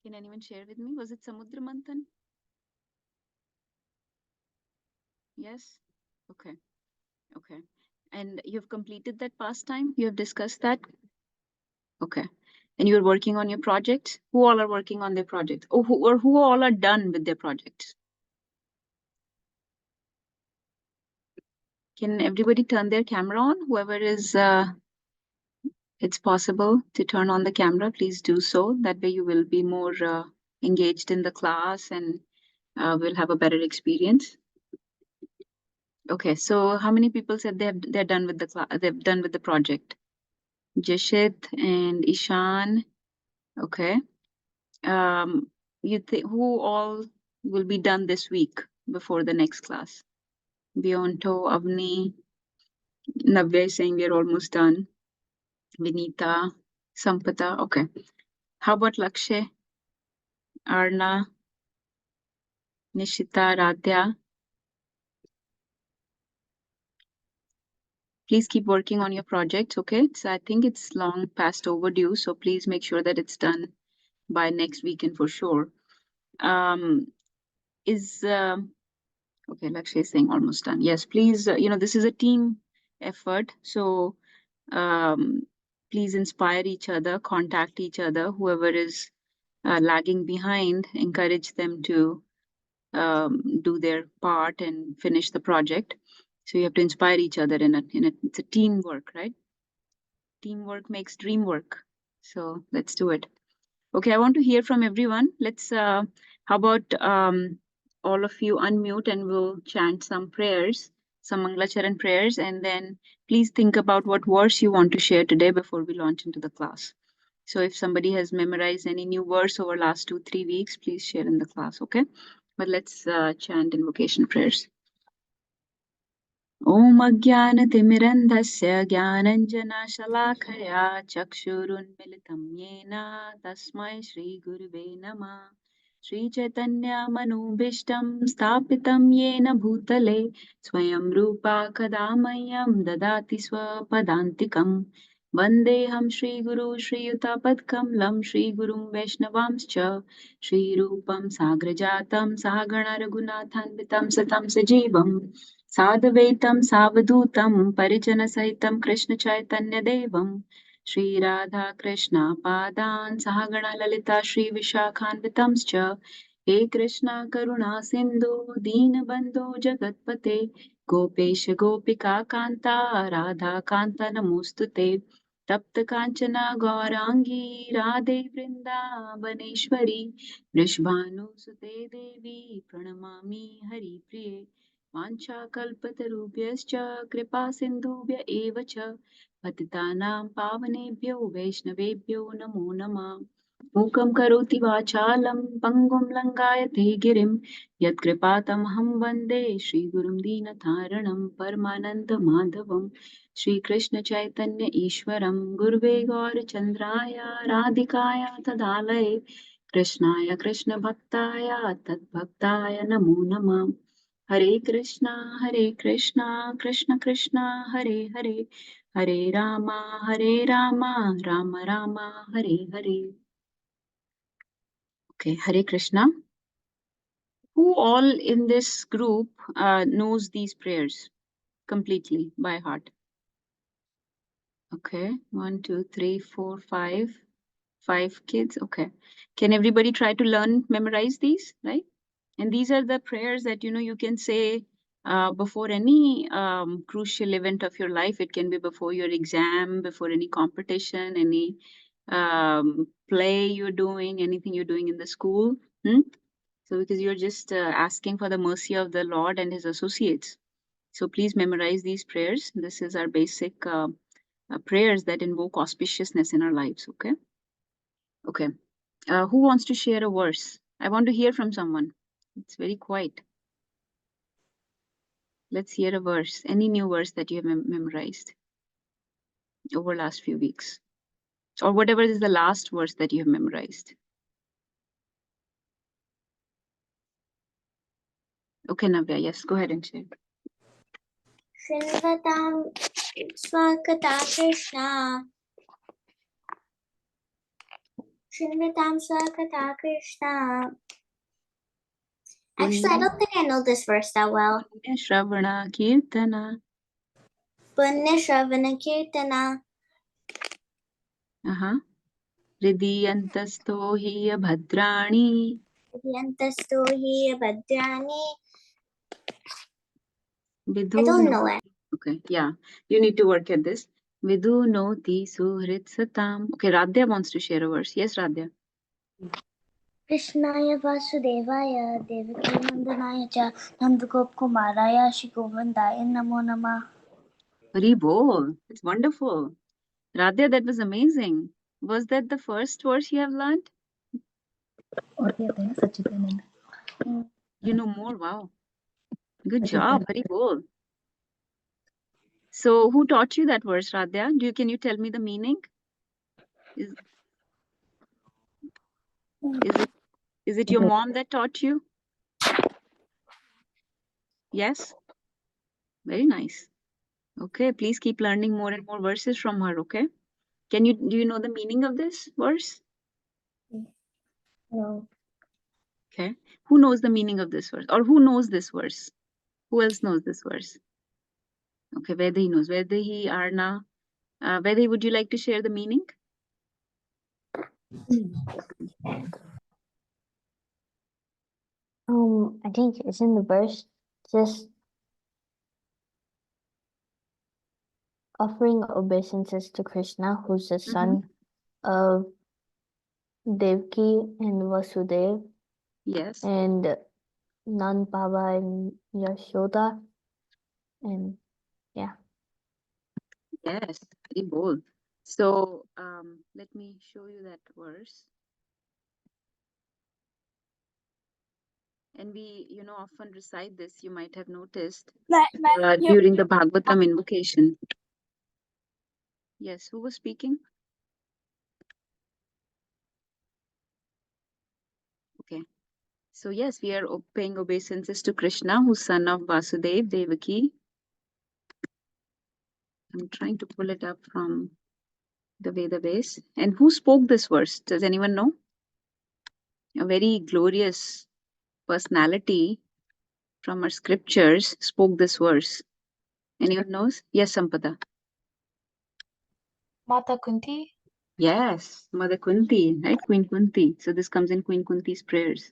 Can anyone share with me? Was it Samudra Manthan? Yes? Okay. Okay. And you've completed that pastime? You have discussed that? Okay. And you're working on your project? Who all are working on their project? Oh, who all are done with their projects? Can everybody turn their camera on? Whoever is, it's possible to turn on the camera, please do so. That way you will be more engaged in the class and we'll have a better experience. Okay, so how many people said they're done with the class? They've done with the project. Jashit and Ishan. Okay. You think who all will be done this week before the next class? Bionto, Avni, Navya is saying we're almost done. Vinita, Sampata. Okay. How about Lakshay, Arna, Nishita, Radhya? Please keep working on your projects, okay? So I think it's long past overdue, so please make sure that it's done by next weekend for sure. Okay, Lakshay is saying almost done. Yes, please, this is a team effort, so please inspire each other, contact each other. Whoever is lagging behind, encourage them to do their part and finish the project. So you have to inspire each other it's a teamwork, right? Teamwork makes dream work. So let's do it. Okay, I want to hear from everyone. How about all of you unmute and we'll chant some prayers, some Mangalacharan prayers, and then please think about what verse you want to share today before we launch into the class. So if somebody has memorized any new verse over last 2-3 weeks, please share in the class, okay? But let's chant invocation prayers. ॐ अज्ञानतिमिरन्धस्य ज्ञानञ्जनशलाखया चक्षुरुन्मिलितं येन तस्मै श्रीगुरुवे नमः श्रीचैतन्यमनोभीष्टं स्थापितं येन भूतले स्वयं रूपा कदा मह्यं ददाति स्वपदान्तिकम् वन्देऽहं श्रीगुरु श्रीयुतापत्कमलं श्रीगुरुं वैष्णवांश्च श्रीरूपं साग्रजातं सागणरघुनाथान्वितं सतं सजीवम् साधवेतं सावधूतं परिजनसहितं कृष्णचैतन्यदेवं श्रीराधाकृष्णपादान् सहगणललिता श्रीविशाखान्वितंश्च हे कृष्णा करुणा सिन्धु दीनबन्धो जगत्पते गोपेश गोपिका कान्ता राधाकान्ता नमोऽस्तु ते तप्त काञ्चना गौराङ्गी राधे वृन्दावनेश्वरी वृषभानुसुते देवी प्रणमामि हरिप्रिये वाञ्छाकल्पतरुभ्यश्च कृपा सिन्धुभ्य एव च पतितानां पावनेभ्यो वैष्णवेभ्यो नमो नमः मूकं करोति वाचालं पङ्गुं लङ्घयते गिरिं यत्कृपातमहं वन्दे श्रीगुरुं दीनतारणं परमानन्दमाधवं श्रीकृष्णचैतन्य ईश्वरं गुरुवे गौरचन्द्राय राधिकाय तदालये कृष्णाय कृष्णभक्ताय तद्भक्ताय नमो नमः हरे Krishna Krishna Krishna Hare Hare Hare Rama Ram Rama Hare Hare. Okay, Hare Krishna. Who all in this group knows these prayers completely by heart? Okay, 1, 2, 3, 4, 5. 5 kids. Okay. Can everybody try to learn, memorize these, right? And these are the prayers that, you can say before any crucial event of your life. It can be before your exam, before any competition, any play you're doing, anything you're doing in the school. So because you're just asking for the mercy of the Lord and his associates. So please memorize these prayers. This is our basic prayers that invoke auspiciousness in our lives. Okay. Okay. Who wants to share a verse? I want to hear from someone. It's very quiet. Let's hear a verse. Any new verse that you have memorized over last few weeks, or whatever is the last verse that you have memorized. Okay, Navya. Yes, go ahead and share. Shrinvatam Swakata Krishna Shrimritam Sakata Krishna. Actually, I don't think I know this verse that well. Shravana Kirtana. Punya Shravana Kirtana. Hridiyantasto hiya bhadrani. Yantasto hi Bhadrani. Vidhu I don't no. know it. Okay, yeah. You need to work at this. Vidhu noti suhrit satam. Okay, Radhya wants to share a verse. Yes, Radhya. Krishnaya Vasudevaya Devaki Nandanaya Cha Nandagop Kumaraya Shri Govindaya Namo Namah. Hari bol. It's wonderful. Radhya, that was amazing. Was that the first verse you have learned? You know more. Wow. Good job. Hari bol. So, who taught you that verse, Radhya? Can you tell me the meaning? Is it your mom that taught you? Yes. Very nice. Okay, please keep learning more and more verses from her. Okay. Do you know the meaning of this verse? No. Okay. Who knows the meaning of this verse? Or who knows this verse? Who else knows this verse? Okay, Vedahi knows. Vedahi, Arna. Vedahi, would you like to share the meaning? I think it's in the verse, just offering obeisances to Krishna, who's the son of Devaki and Vasudev. Yes. And Nand Baba and Yashoda. And yeah. Yes, very bold. So let me show you that verse. And we, often recite this, you might have noticed, during the Bhagavatam invocation. Yes, who was speaking? Okay. So yes, we are paying obeisances to Krishna, who's son of Vasudev, Devaki. I'm trying to pull it up from the Veda base. And who spoke this verse? Does anyone know? A very glorious personality from our scriptures spoke this verse. Anyone knows? Yes, Sampada. Mata Kunti? Yes, Mother Kunti, right? Queen Kunti. So this comes in Queen Kunti's prayers.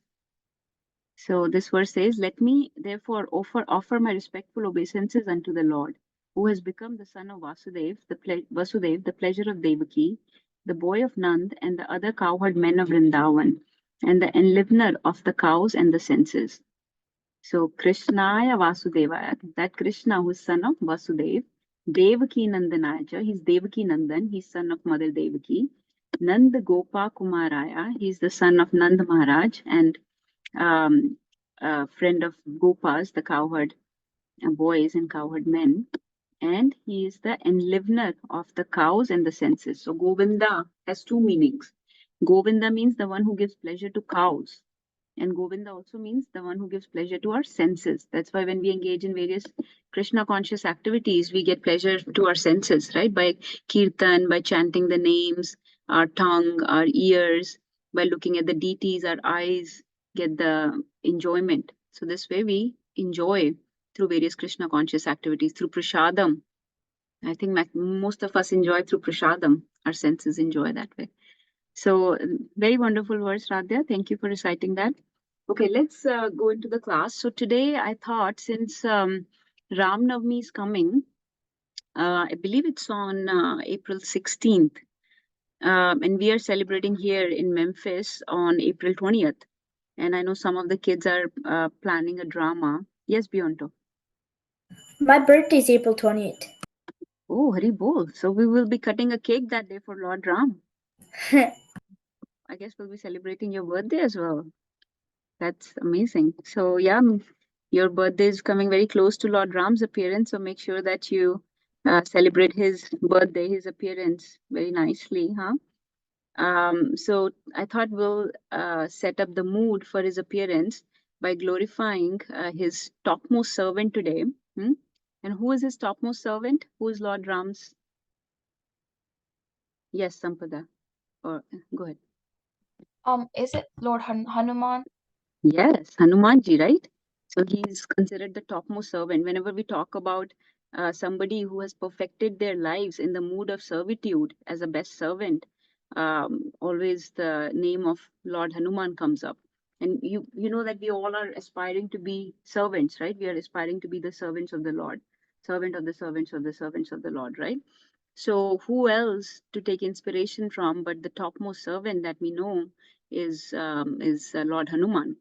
So this verse says, "Let me therefore offer my respectful obeisances unto the Lord, who has become the son of Vasudev, the pleasure of Devaki, the boy of Nand, and the other cowherd men of Vrindavan, and the enlivener of the cows and the senses." So Krishnaya Vasudevaya, that Krishna who is son of Vasudev, Devaki Nandanaya, he's Devaki Nandan, he's son of Mother Devaki, Nand Gopa Kumaraya, he's the son of Nand Maharaj, and friend of Gopas, the cowherd boys and cowherd men. And he is the enlivener of the cows and the senses. So Govinda has two meanings. Govinda means the one who gives pleasure to cows. And Govinda also means the one who gives pleasure to our senses. That's why when we engage in various Krishna conscious activities, we get pleasure to our senses, right? By kirtan, by chanting the names, our tongue, our ears, by looking at the deities, our eyes get the enjoyment. So this way we enjoy through various Krishna conscious activities, through prasadam. I think most of us enjoy through prasadam. Our senses enjoy that way. So very wonderful verse, Radhya. Thank you for reciting that. Okay, let's go into the class. So today I thought, since Ram Navami is coming, I believe it's on April 16th. And we are celebrating here in Memphis on April 20th. And I know some of the kids are planning a drama. Yes, Bionto. My birthday is April 28th. Oh, Hari Bol. So we will be cutting a cake that day for Lord Ram. I guess we'll be celebrating your birthday as well. That's amazing. So yeah, your birthday is coming very close to Lord Ram's appearance. So make sure that you celebrate his birthday, his appearance very nicely, huh? So I thought we'll set up the mood for his appearance by glorifying his topmost servant today. Hmm? And who is his topmost servant? Who is Lord Ram's? Yes, Sampada. Or go ahead. Is it Lord Hanuman? Yes, Hanumanji, right? So he's considered the topmost servant. Whenever we talk about somebody who has perfected their lives in the mood of servitude as a best servant, always the name of Lord Hanuman comes up. And you know that we all are aspiring to be servants, right? We are aspiring to be the servants of the Lord, servant of the servants of the servants of the Lord, right? So who else to take inspiration from but the topmost servant that we know is Lord Hanuman.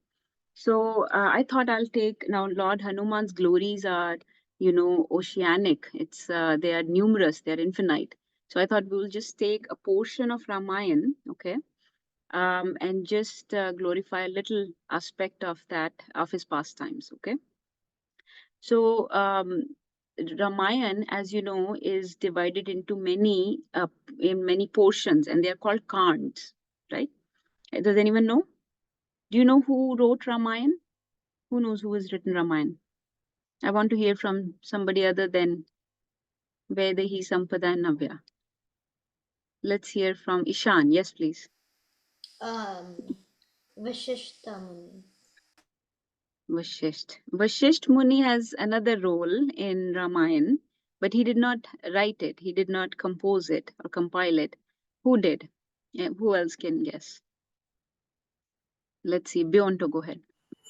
So I thought I'll take now Lord Hanuman's glories are, oceanic. They are numerous, they are infinite. So I thought we'll just take a portion of Ramayana, okay, and just glorify a little aspect of that of his pastimes, okay. So Ramayana, as you know, is divided into many in many portions, and they are called kands, right? Does anyone know? Do you know who wrote Ramayana? Who knows who has written Ramayana? I want to hear from somebody other than Vedehi, Sampada, and Navya. Let's hear from Ishan. Yes, please. Um, Vashishta Muni. Vashisht. Vashisht Muni has another role in Ramayana, but he did not write it. He did not compose it or compile it. Who did? Who else can guess? Let's see. Beyond to go ahead.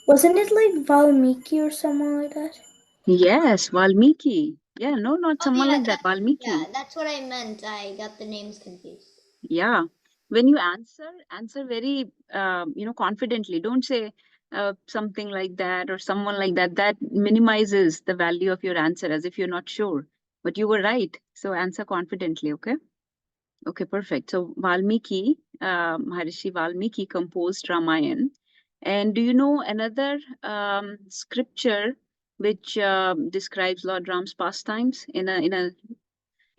Wasn't it like Valmiki or someone like that? Yes, Valmiki. Yeah, no, not Oh someone yeah, like that. Valmiki. that's what I meant. I got the names confused. Yeah. When you answer very, confidently. Don't say something like that or someone like that. That minimizes the value of your answer as if you're not sure. But you were right. So answer confidently, okay? Okay, perfect. So Valmiki, Maharishi Valmiki composed Ramayana. And do you know another scripture which describes Lord Ram's pastimes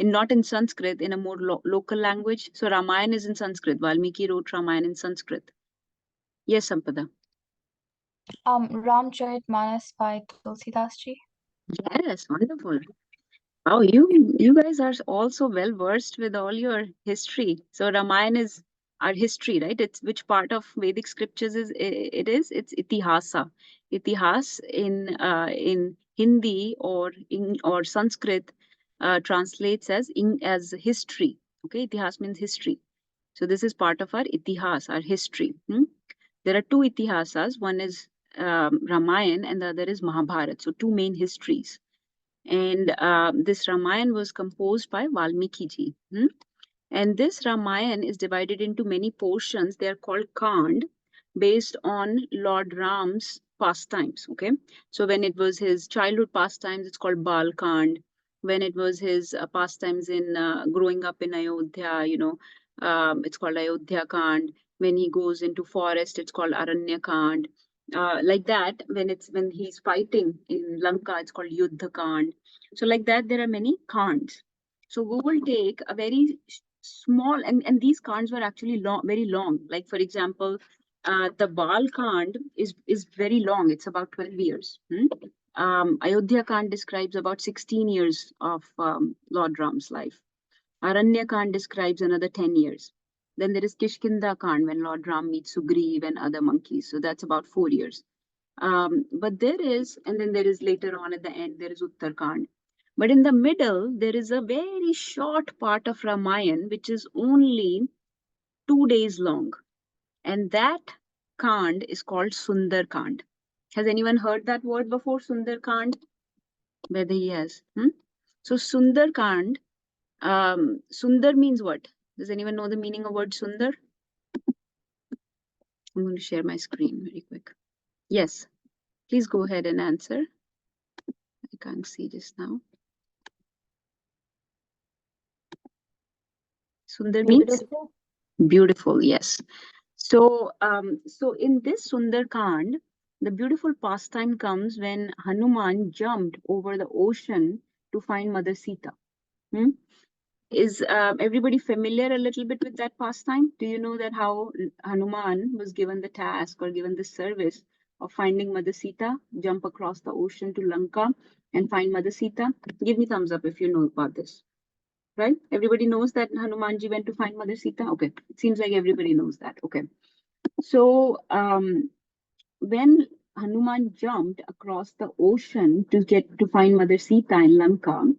not in Sanskrit, in a more local language? So Ramayana is in Sanskrit. Valmiki wrote Ramayana in Sanskrit. Yes, Sampada. Ramcharitmanas by Tulsidas Ji. Yes, wonderful. Oh, you guys are also well versed with all your history. So Ramayana is our history, right? It's which part of Vedic scriptures is it is? It's Itihasa. Itihas in Hindi or Sanskrit translates as history. Okay, Itihas means history. So this is part of our Itihas, our history. There are two Itihasas. One is Ramayana and the other is Mahabharata. So two main histories. And this Ramayana was composed by Valmiki ji. And this Ramayana is divided into many portions. They are called Kand, based on Lord Ram's pastimes. Okay. So when it was his childhood pastimes, it's called Bal Kand. When it was his pastimes in growing up in Ayodhya, it's called Ayodhya Kand. When he goes into forest, it's called Aranya Kand. Like that, when he's fighting in Lanka, it's called Yuddha Kand. So like that, there are many Kands. So we will take a very small, and these Kands were actually long, very long. Like for example, the Bal Kand is very long. It's about 12 years. Ayodhya Kand describes about 16 years of Lord Ram's life. Aranya Kand describes another 10 years. Then there is Kishkinda Kand when Lord Ram meets Sugriv and other monkeys. So that's about 4 years. But and then there is later on at the end, there is Uttarkand. But in the middle, there is a very short part of Ramayana, which is only 2 days long. And that Kand is called Sundar Kand. Has anyone heard that word before, Sundar Kand? Whether he has. So Sundar Kand, Sundar means what? Does anyone know the meaning of word Sundar? I'm going to share my screen very quick. Yes, please go ahead and answer. I can't see just now. Sundar means Beautiful. beautiful, yes. So in this Sundar Kand, the beautiful pastime comes when Hanuman jumped over the ocean to find Mother Sita. Hmm? Is everybody familiar a little bit with that pastime? Do you know that how Hanuman was given the task or given the service of finding Mother Sita, jump across the ocean to Lanka and find Mother Sita? Give me thumbs up if you know about this. Right? Everybody knows that Hanumanji went to find Mother Sita? Okay. It seems like everybody knows that. Okay. So when Hanuman jumped across the ocean to get to find Mother Sita in Lanka,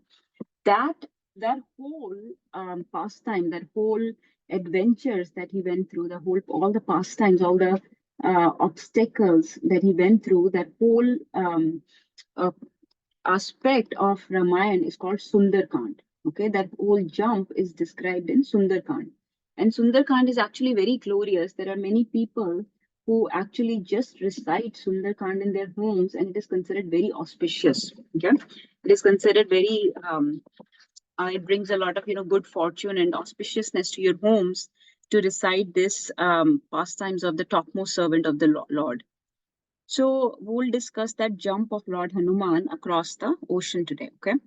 that that whole pastime, that whole adventures that he went through, the whole all the pastimes, all the obstacles that he went through, that whole uh, aspect of Ramayana is called Sundarkand. Okay, that whole jump is described in Sundarkand. And Sundarkand is actually very glorious. There are many people who actually just recite Sundarkand in their homes, and it is considered very auspicious. Okay, it is considered very it brings a lot of good fortune and auspiciousness to your homes to recite this pastimes of the topmost servant of the Lord. So we'll discuss that jump of Lord Hanuman across the ocean today. Okay.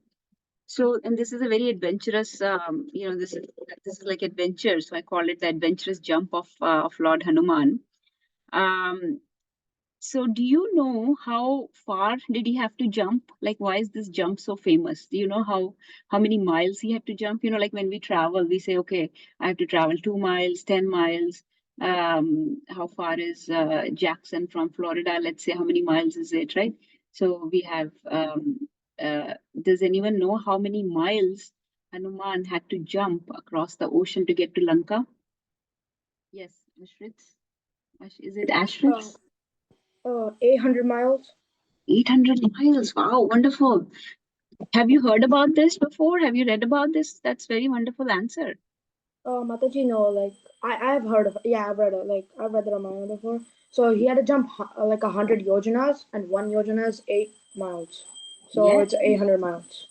So, and this is a very adventurous, this is like adventure. So I call it the adventurous jump of Lord Hanuman. Um, so do you know how far did he have to jump? Like, why is this jump so famous? Do you know how many miles he had to jump? Like when we travel, we say, okay, I have to travel 2 miles, 10 miles. How far is Jackson from Florida? Let's say how many miles is it, right? So we have. Does anyone know how many miles Hanuman had to jump across the ocean to get to Lanka? Yes, Ashritz. Is it Ashritz? 800 miles. 800 miles. Wow, wonderful. Have you heard about this before? Have you read about this? That's very wonderful answer. Mataji, no, like I've heard of, yeah, I've read it. Like I've read the Ramayana before. So he had to jump like 100 yojanas, and one yojana is 8 miles. So Yes, it's 800 miles.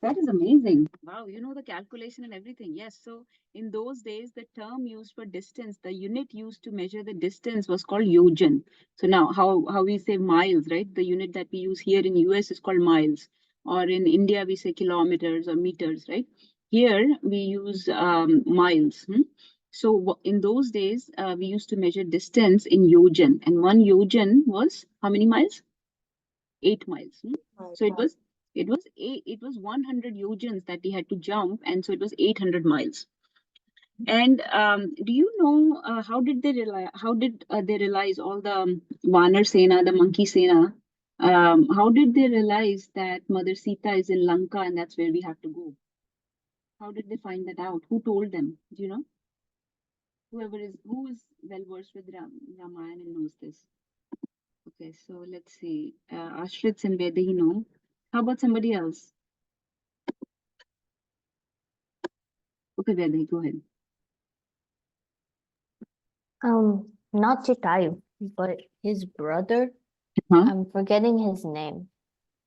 that is amazing. Wow, you know the calculation and everything. Yes, so in those days, the term used for distance, the unit used to measure the distance was called yojan. So now, how we say miles, right? The unit that we use here in US is called miles, or in India we say kilometers or meters, right? Here we use miles. So in those days, we used to measure distance in yojan, and one yojan was how many miles? 8 miles. So it was 100 yojans that he had to jump, and so it was 800 miles. And do you know how did they realize all the Vanar Sena, the monkey Sena? How did they realize that Mother Sita is in Lanka and that's where we have to go? How did they find that out? Who told them? Do you know? Who is well versed with Ramayana and knows this? Okay, so let's see. Ashritz and Vedi, know. How about somebody else? Okay, Vedi, go ahead. Not Jatayu, but his brother. Huh? I'm forgetting his name.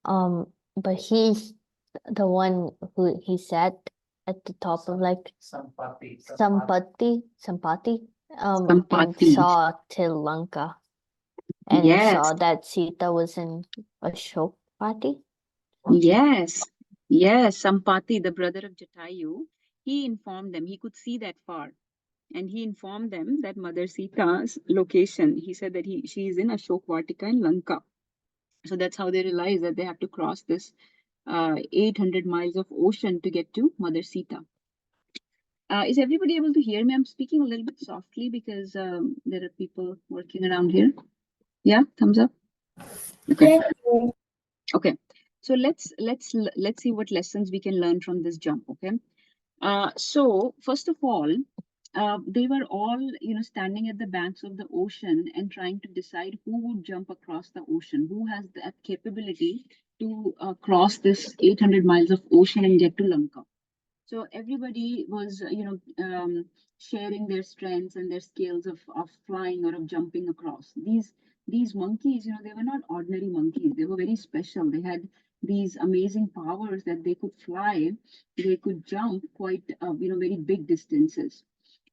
But he's the one who he sat at the top of like Sampati, and Sampati. saw till Lanka and Yes, saw that Sita was in Ashok Party. yes, yes. Sampati, the brother of Jatayu, he informed them. He could see that far, and he informed them that Mother Sita's location. He said that she is in Ashok Vatika in Lanka. So that's how they realized that they have to cross this 800 miles of ocean to get to Mother Sita. Is everybody able to hear me? I'm speaking a little bit softly because there are people working around here. Yeah, thumbs up. Okay. Yeah. Okay. So let's see what lessons we can learn from this jump. Okay. So first of all, they were all standing at the banks of the ocean and trying to decide who would jump across the ocean, who has that capability to cross this 800 miles of ocean and get to Lanka. So everybody was, sharing their strengths and their skills of flying or of jumping across. These monkeys, they were not ordinary monkeys. They were very special. They had these amazing powers that they could fly. They could jump quite, very big distances.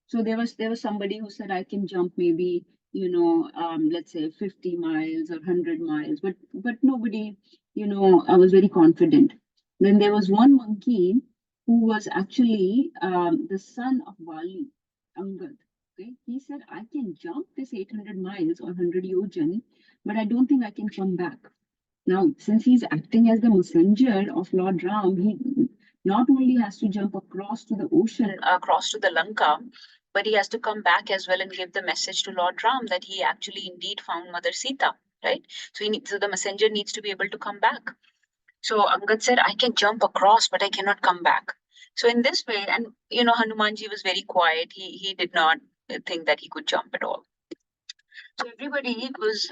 So there was somebody who said I can jump maybe let's say 50 miles or 100 miles, but nobody I was very confident. Then there was one monkey who was actually the son of Vali, Angad. Okay, he said I can jump this 800 miles or 100 yojan, but I don't think I can come back. Now, since he's acting as the messenger of Lord Ram, he not only has to jump across to the ocean, across to the Lanka, but he has to come back as well and give the message to Lord Ram that he actually indeed found Mother Sita, right? So the messenger needs to be able to come back. So Angad said, I can jump across, but I cannot come back. So in this way, and Hanumanji was very quiet. He did not think that he could jump at all. So everybody was,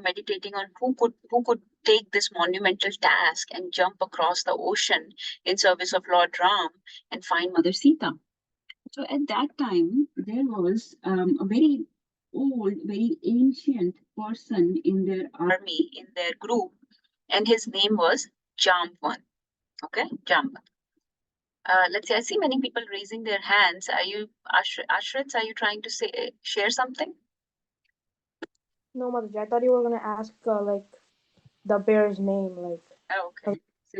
meditating on who could take this monumental task and jump across the ocean in service of Lord Ram and find Mother Sita. So at that time, there was a very old, very ancient person in their army, in their group, and his name was Jamvan. Okay, Jamvan. Let's see, I see many people raising their hands. Are you, Ashrits, are you trying to share something? No, Mataji, I thought you were gonna ask like the bear's name, like. Oh, okay. So,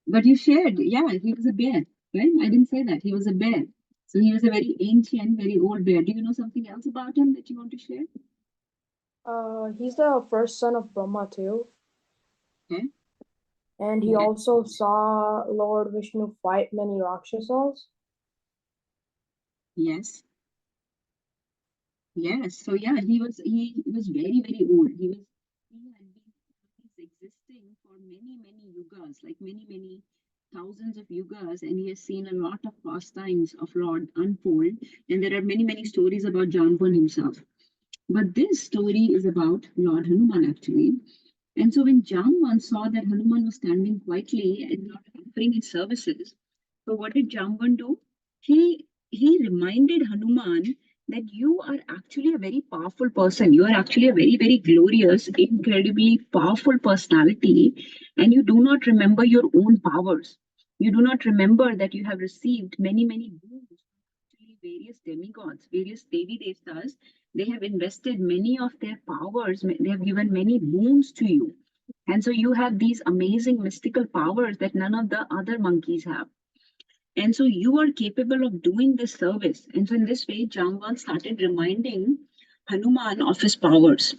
but you shared, yeah, he was a bear, right? I didn't say that. He was a bear. So he was a very ancient, very old bear. Do you know something else about him that you want to share? He's the first son of Brahma too. Okay. And he also saw Lord Vishnu fight many Rakshasas. Yes. Yes. So yeah, he was very, very old. He had been existing for many yugas, like many thousands of yugas, and he has seen a lot of pastimes of Lord unfold. And there are many stories about Jamban himself. But this story is about Lord Hanuman actually. And so when Jamban saw that Hanuman was standing quietly and not offering his services, so what did Jamban do? He reminded Hanuman that you are actually a very powerful person. You are actually a very glorious, incredibly powerful personality, and you do not remember your own powers. You do not remember that you have received many boons from various demigods, various Devi Devtas. They have invested many of their powers, they have given many boons to you. And so you have these amazing mystical powers that none of the other monkeys have. And so you are capable of doing this service. And so in this way, Jamban started reminding Hanuman of his powers.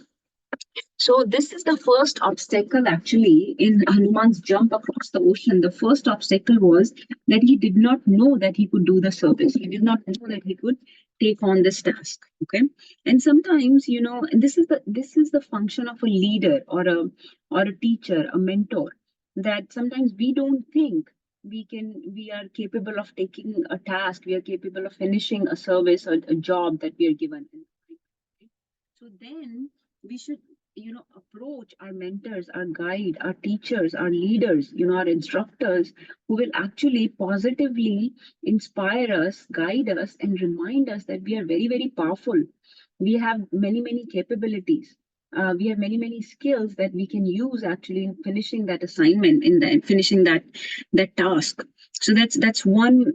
So this is the first obstacle actually in Hanuman's jump across the ocean. The first obstacle was that he did not know that he could do the service. He did not know that he could take on this task. Okay. And sometimes, and this is the function of a leader or a teacher, a mentor, that sometimes we don't think we are capable of taking a task, we are capable of finishing a service or a job that we are given. So then we should, approach our mentors, our guide, our teachers, our leaders, our instructors who will actually positively inspire us, guide us, and remind us that we are very powerful. We have many capabilities. We have many skills that we can use actually in finishing that assignment, in finishing that task. So that's one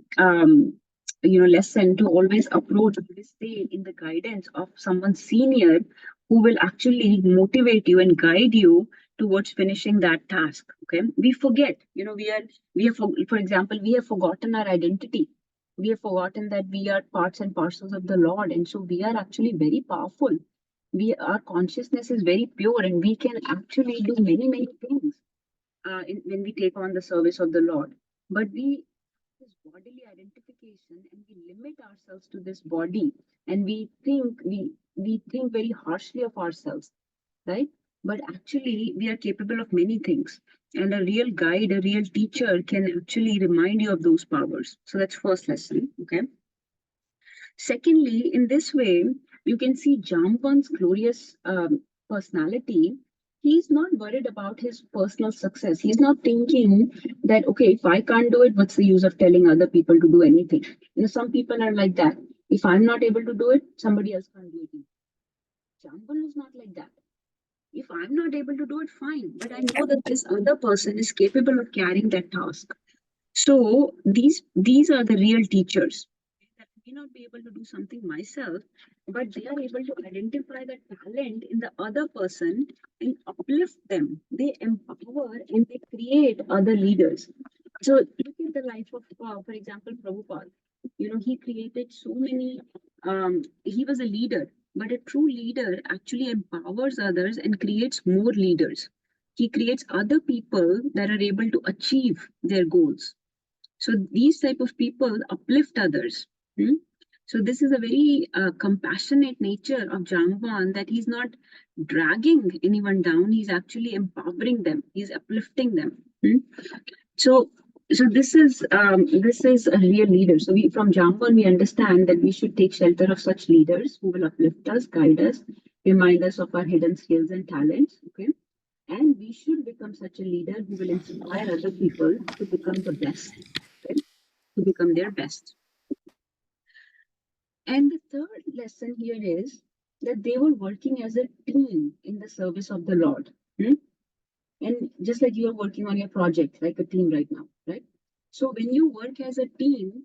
lesson to always approach, always stay in the guidance of someone senior who will actually motivate you and guide you towards finishing that task. Okay, we forget, for example, we have forgotten our identity. We have forgotten that we are parts and parcels of the Lord, and so we are actually very powerful. Our consciousness is very pure, and we can actually do many things when we take on the service of the Lord. But we this bodily identification, and we limit ourselves to this body, and we think very harshly of ourselves, right? But actually we are capable of many things, and a real guide, a real teacher can actually remind you of those powers. So that's first lesson. Okay. Secondly, in this way, you can see Jamban's glorious personality. He's not worried about his personal success. He's not thinking that, okay, if I can't do it, what's the use of telling other people to do anything? Some people are like that. If I'm not able to do it, somebody else can't do it. Jamban is not like that. If I'm not able to do it, fine. But I know that this other person is capable of carrying that task. So these are the real teachers. I may not be able to do something myself, but they are able to identify the talent in the other person and uplift them. They empower and they create other leaders. So look at the life of, for example, Prabhupada. He created so many. He was a leader, but a true leader actually empowers others and creates more leaders. He creates other people that are able to achieve their goals. So these type of people uplift others. So this is a very compassionate nature of Jamban, that he's not dragging anyone down. He's actually empowering them. He's uplifting them. So this is a real leader. So we, from Jamban, we understand that we should take shelter of such leaders who will uplift us, guide us, remind us of our hidden skills and talents. Okay. And we should become such a leader who will inspire other people to become the best, right? To become their best. And the third lesson here is that they were working as a team in the service of the Lord. And just like you are working on your project, like a team right now, right? So when you work as a team,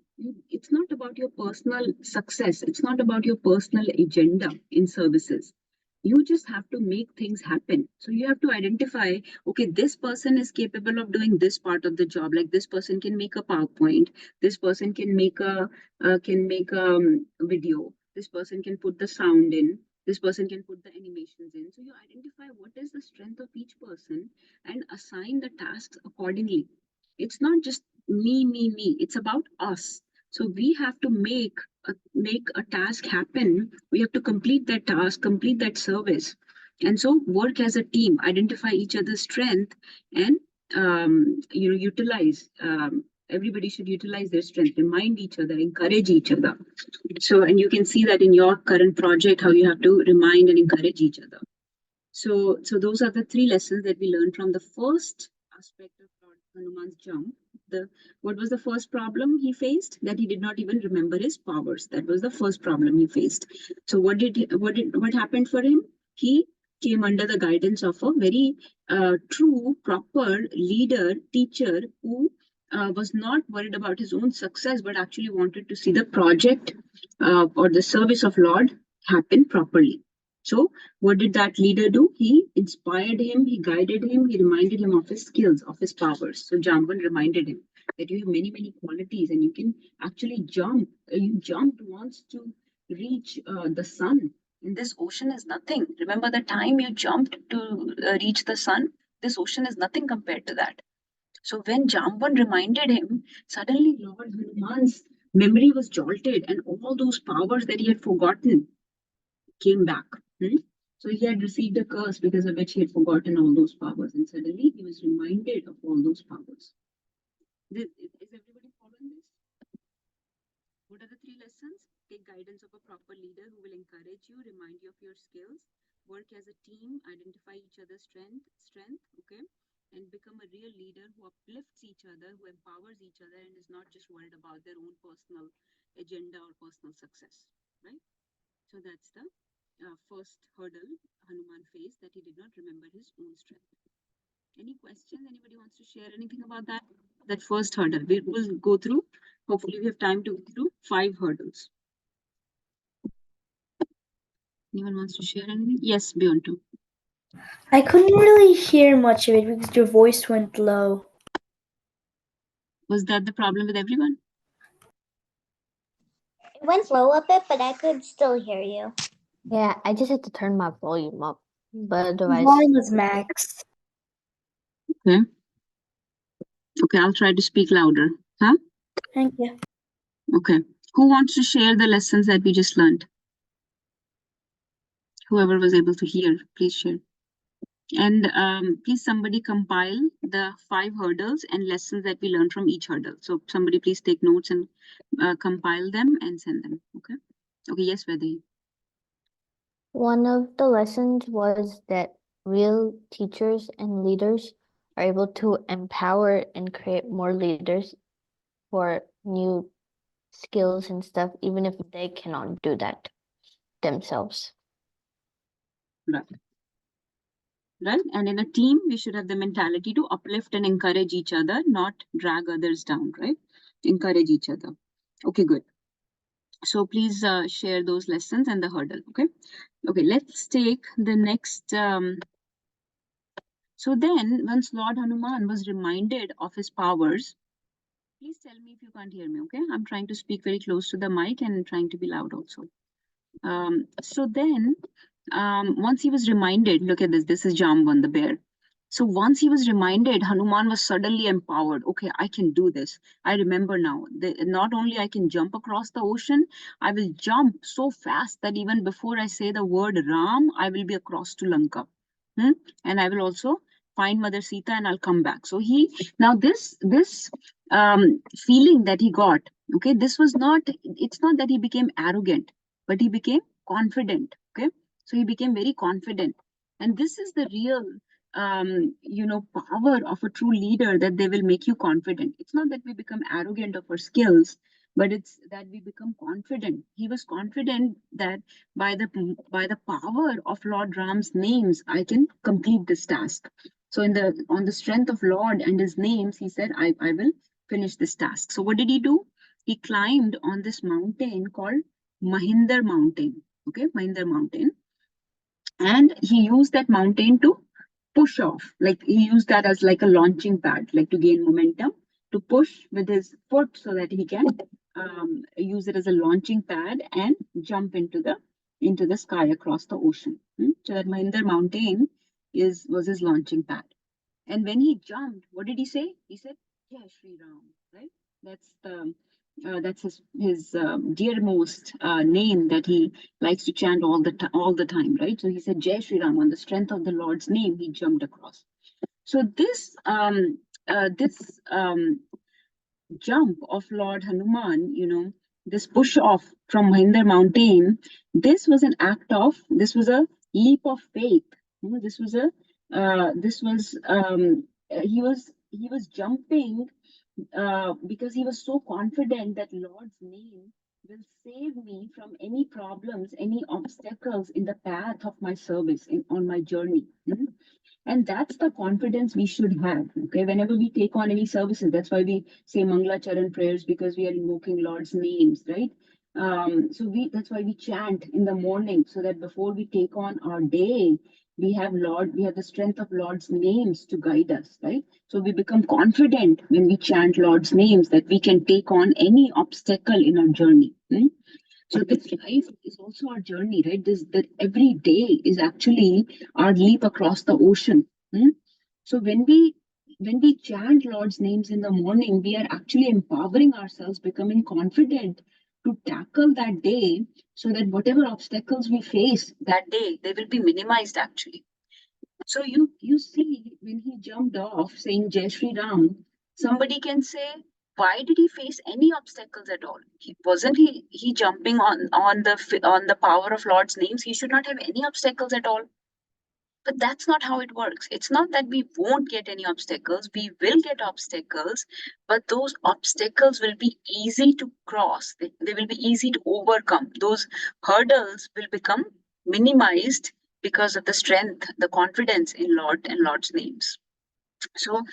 it's not about your personal success. It's not about your personal agenda in services. You just have to make things happen. So you have to identify, okay, this person is capable of doing this part of the job. Like this person can make a PowerPoint. This person can make a video. This person can put the sound in. This person can put the animations in. So you identify what is the strength of each person and assign the tasks accordingly. It's not just me. It's about us. So we have to make a task happen. We have to complete that task, complete that service. And so work as a team, identify each other's strength, and utilize. Everybody should utilize their strength, remind each other, encourage each other. So, and you can see that in your current project, how you have to remind and encourage each other. So those are the three lessons that we learned from the first aspect of Lord Hanuman's jump. What was the first problem he faced? That he did not even remember his powers. That was the first problem he faced. So what happened for him? He came under the guidance of a very true, proper leader, teacher, who was not worried about his own success, but actually wanted to see the project or the service of Lord happen properly. So what did that leader do? He inspired him, he guided him, he reminded him of his skills, of his powers. So Jamban reminded him that you have many, many qualities and you can actually jump. You jumped once to reach the sun. And this ocean is nothing. Remember the time you jumped to reach the sun? This ocean is nothing compared to that. So when Jamban reminded him, suddenly Lord Hanuman's memory was jolted and all those powers that he had forgotten came back. So he had received a curse because of which he had forgotten all those powers, and suddenly he was reminded of all those powers. Is everybody following this? What are the three lessons? Take guidance of a proper leader who will encourage you, remind you of your skills, work as a team, identify each other's strength, okay, and become a real leader who uplifts each other, who empowers each other, and is not just worried about their own personal agenda or personal success, right? So that's the first hurdle Hanuman faced, that he did not remember his own strength. Any questions? Anybody wants to share anything about that? That first hurdle. We will go through. Hopefully, we have time to go through 5 hurdles. Anyone wants to share anything? Yes, Beyonto. I couldn't really hear much of it because your voice went low. Was that the problem with everyone? It went low a bit, but I could still hear you. Yeah, I just had to turn my volume up, but The otherwise, volume was max. Okay. Okay, I'll try to speak louder. Huh? Thank you. Okay. Who wants to share the lessons that we just learned? Whoever was able to hear, please share. And please somebody compile the 5 hurdles and lessons that we learned from each hurdle. So somebody please take notes and compile them and send them. Okay. Okay. Yes, Vaidehi. one of the lessons was that real teachers and leaders are able to empower and create more leaders for new skills and stuff, even if they cannot do that themselves. Right. Right. And in a team, we should have the mentality to uplift and encourage each other, not drag others down, right? Encourage each other. Okay, good. So please share those lessons and the hurdle. Okay. Okay, let's take the next. So then, once Lord Hanuman was reminded of his powers, please tell me if you can't hear me, okay? I'm trying to speak very close to the mic and trying to be loud also. So then, once he was reminded, look at this is Jamban, the bear. So once he was reminded, Hanuman was suddenly empowered. Okay, I can do this. I remember now. Not only I can jump across the ocean, I will jump so fast that even before I say the word Ram, I will be across to Lanka. Hmm? And I will also find Mother Sita and I'll come back. So now this feeling that he got, okay, this was not, it's not that he became arrogant, but he became confident. Okay. So he became very confident. And this is the real power of a true leader, that they will make you confident. It's not that we become arrogant of our skills, but it's that we become confident. He was confident that by the power of Lord Ram's names, I can complete this task. So on the strength of Lord and his names, he said, I will finish this task. So what did he do? He climbed on this mountain called Mahinder Mountain. Okay, Mahinder Mountain. And he used that mountain to push off. Like he used that as like a launching pad, like to gain momentum, to push with his foot so that he can use it as a launching pad and jump into the sky across the ocean. So that Mahinder Mountain was his launching pad. And when he jumped, what did he say? He said, "Jai Shri Ram," right? That's his dearmost name that he likes to chant all the time, right? So he said, "Jai Shri Ram." On the strength of the Lord's name, he jumped across. So this jump of Lord Hanuman, this push off from Mahinder Mountain, this was a leap of faith. This was he was jumping because he was so confident that Lord's name will save me from any problems, any obstacles in the path of my service on my journey. And that's the confidence we should have. Okay, whenever we take on any services, that's why we say Mangla Charan prayers, because we are invoking Lord's names, right? That's why we chant in the morning, so that before we take on our day, we have the strength of Lord's names to guide us, right? So we become confident when we chant Lord's names that we can take on any obstacle in our journey. So this life is also our journey, right? That every day is actually our leap across the ocean. So when we chant Lord's names in the morning, we are actually empowering ourselves, becoming confident to tackle that day, so that whatever obstacles we face that day, they will be minimized actually. So you see, when he jumped off saying Jai Shri Ram, somebody can say, why did he face any obstacles at all? He jumping on the power of Lord's names? He should not have any obstacles at all. But that's not how it works. It's not that we won't get any obstacles. We will get obstacles, but those obstacles will be easy to cross. They will be easy to overcome. Those hurdles will become minimized because of the strength, the confidence in Lord and Lord's names. So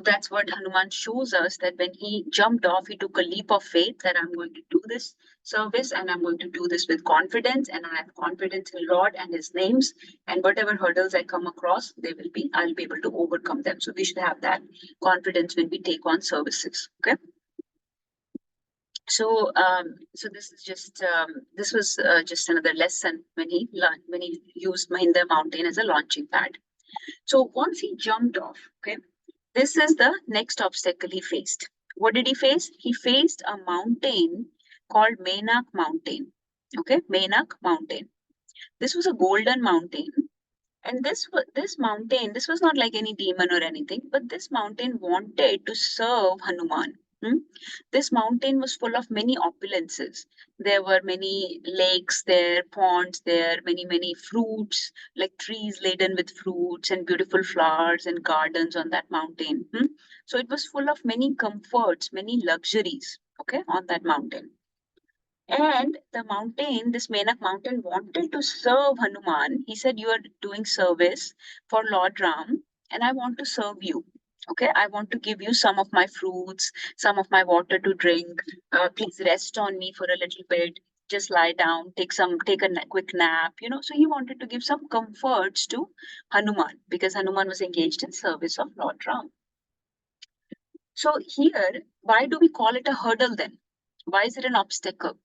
that's what Hanuman shows us, that when he jumped off, he took a leap of faith that I'm going to do this service and I'm going to do this with confidence, and I have confidence in Lord and his names, and whatever hurdles I come across, I'll be able to overcome them. So we should have that confidence when we take on services. Okay. So this was just another lesson when he used Mahinder Mountain as a launching pad. So once he jumped off, okay, this is the next obstacle he faced. What did he face? He faced a mountain called Menak Mountain. Okay, Menak Mountain. This was a golden mountain. And this mountain, this was not like any demon or anything, but this mountain wanted to serve Hanuman. This mountain was full of many opulences. There were many lakes there, ponds there, many fruits, like trees laden with fruits and beautiful flowers and gardens on that mountain. So it was full of many comforts, many luxuries, okay, on that mountain. And the mountain, this Menak mountain, wanted to serve Hanuman. He said, "You are doing service for Lord Ram, and I want to serve you. Okay, I want to give you some of my fruits, some of my water to drink. Please rest on me for a little bit. Just lie down, take a quick nap. So he wanted to give some comforts to Hanuman, because Hanuman was engaged in service of Lord Ram. So here, why do we call it a hurdle then? Why is it an obstacle?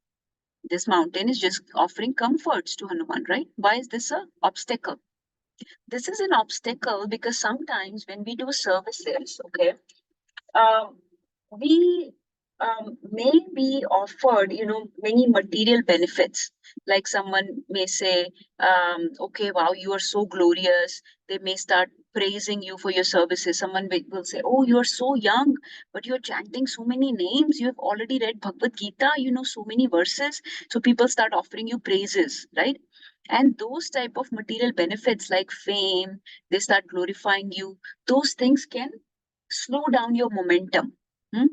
This mountain is just offering comforts to Hanuman, right? Why is this a obstacle? This is an obstacle because sometimes when we do services, okay, um, we may be offered, many material benefits. Like someone may say, okay, wow, you are so glorious. They may start praising you for your services. Someone will say, oh, you are so young, but you're chanting so many names. You have already read Bhagavad Gita, you know so many verses. So people start offering you praises, right? And those type of material benefits like fame, they start glorifying you. Those things can slow down your momentum.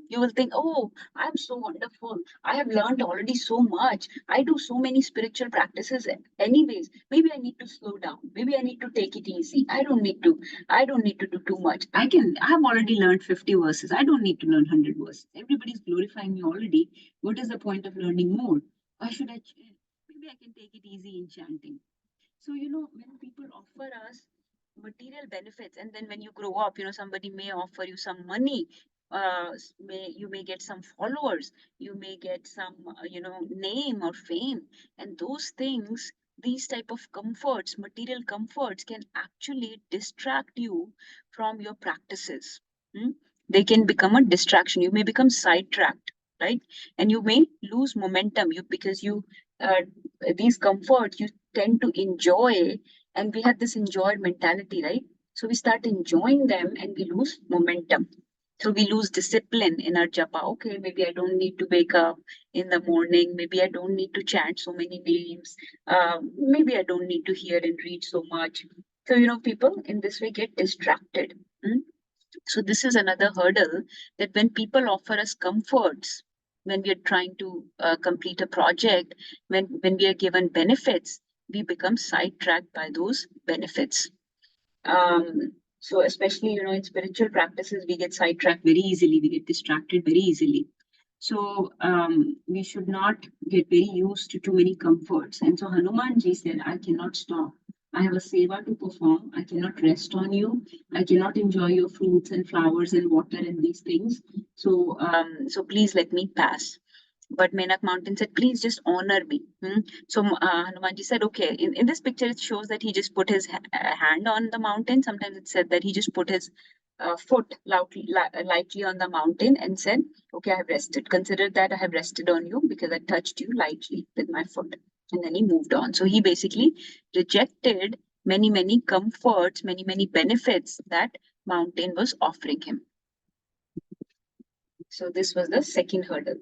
You will think, oh, I'm so wonderful. I have learned already so much. I do so many spiritual practices anyways. Maybe I need to slow down. Maybe I need to take it easy. I don't need to do too much. I have already learned 50 verses. I don't need to learn 100 verses. Everybody's glorifying me already. What is the point of learning more? Why should maybe I can take it easy in chanting. So, when people offer us material benefits, and then when you grow up, somebody may offer you some money, you may get some followers, you may get some, name or fame, and those things, these type of comforts, material comforts, can actually distract you from your practices. Hmm? They can become a distraction. You may become sidetracked, right? And you may lose momentum. Because uh, these comforts you tend to enjoy, and we have this enjoyed mentality, right? So we start enjoying them and we lose momentum. So we lose discipline in our japa. Okay, maybe I don't need to wake up in the morning. Maybe I don't need to chant so many names. Maybe I don't need to hear and read so much. So, people in this way get distracted. Mm? So this is another hurdle, that when people offer us comforts, when we are trying to complete a project, when we are given benefits, we become sidetracked by those benefits. So especially, in spiritual practices, we get sidetracked very easily. We get distracted very easily. So we should not get very used to too many comforts. And so Hanumanji said, I cannot stop. I have a seva to perform. I cannot rest on you. I cannot enjoy your fruits and flowers and water and these things. So please let me pass. But Menak Mountain said, please just honor me. So Hanumanji said, okay. In this picture, it shows that he just put his hand on the mountain. Sometimes it said that he just put his foot lightly on the mountain and said, okay, I have rested. Consider that I have rested on you because I touched you lightly with my foot. And then he moved on. So he basically rejected many, many comforts, many, many benefits that mountain was offering him. So this was the second hurdle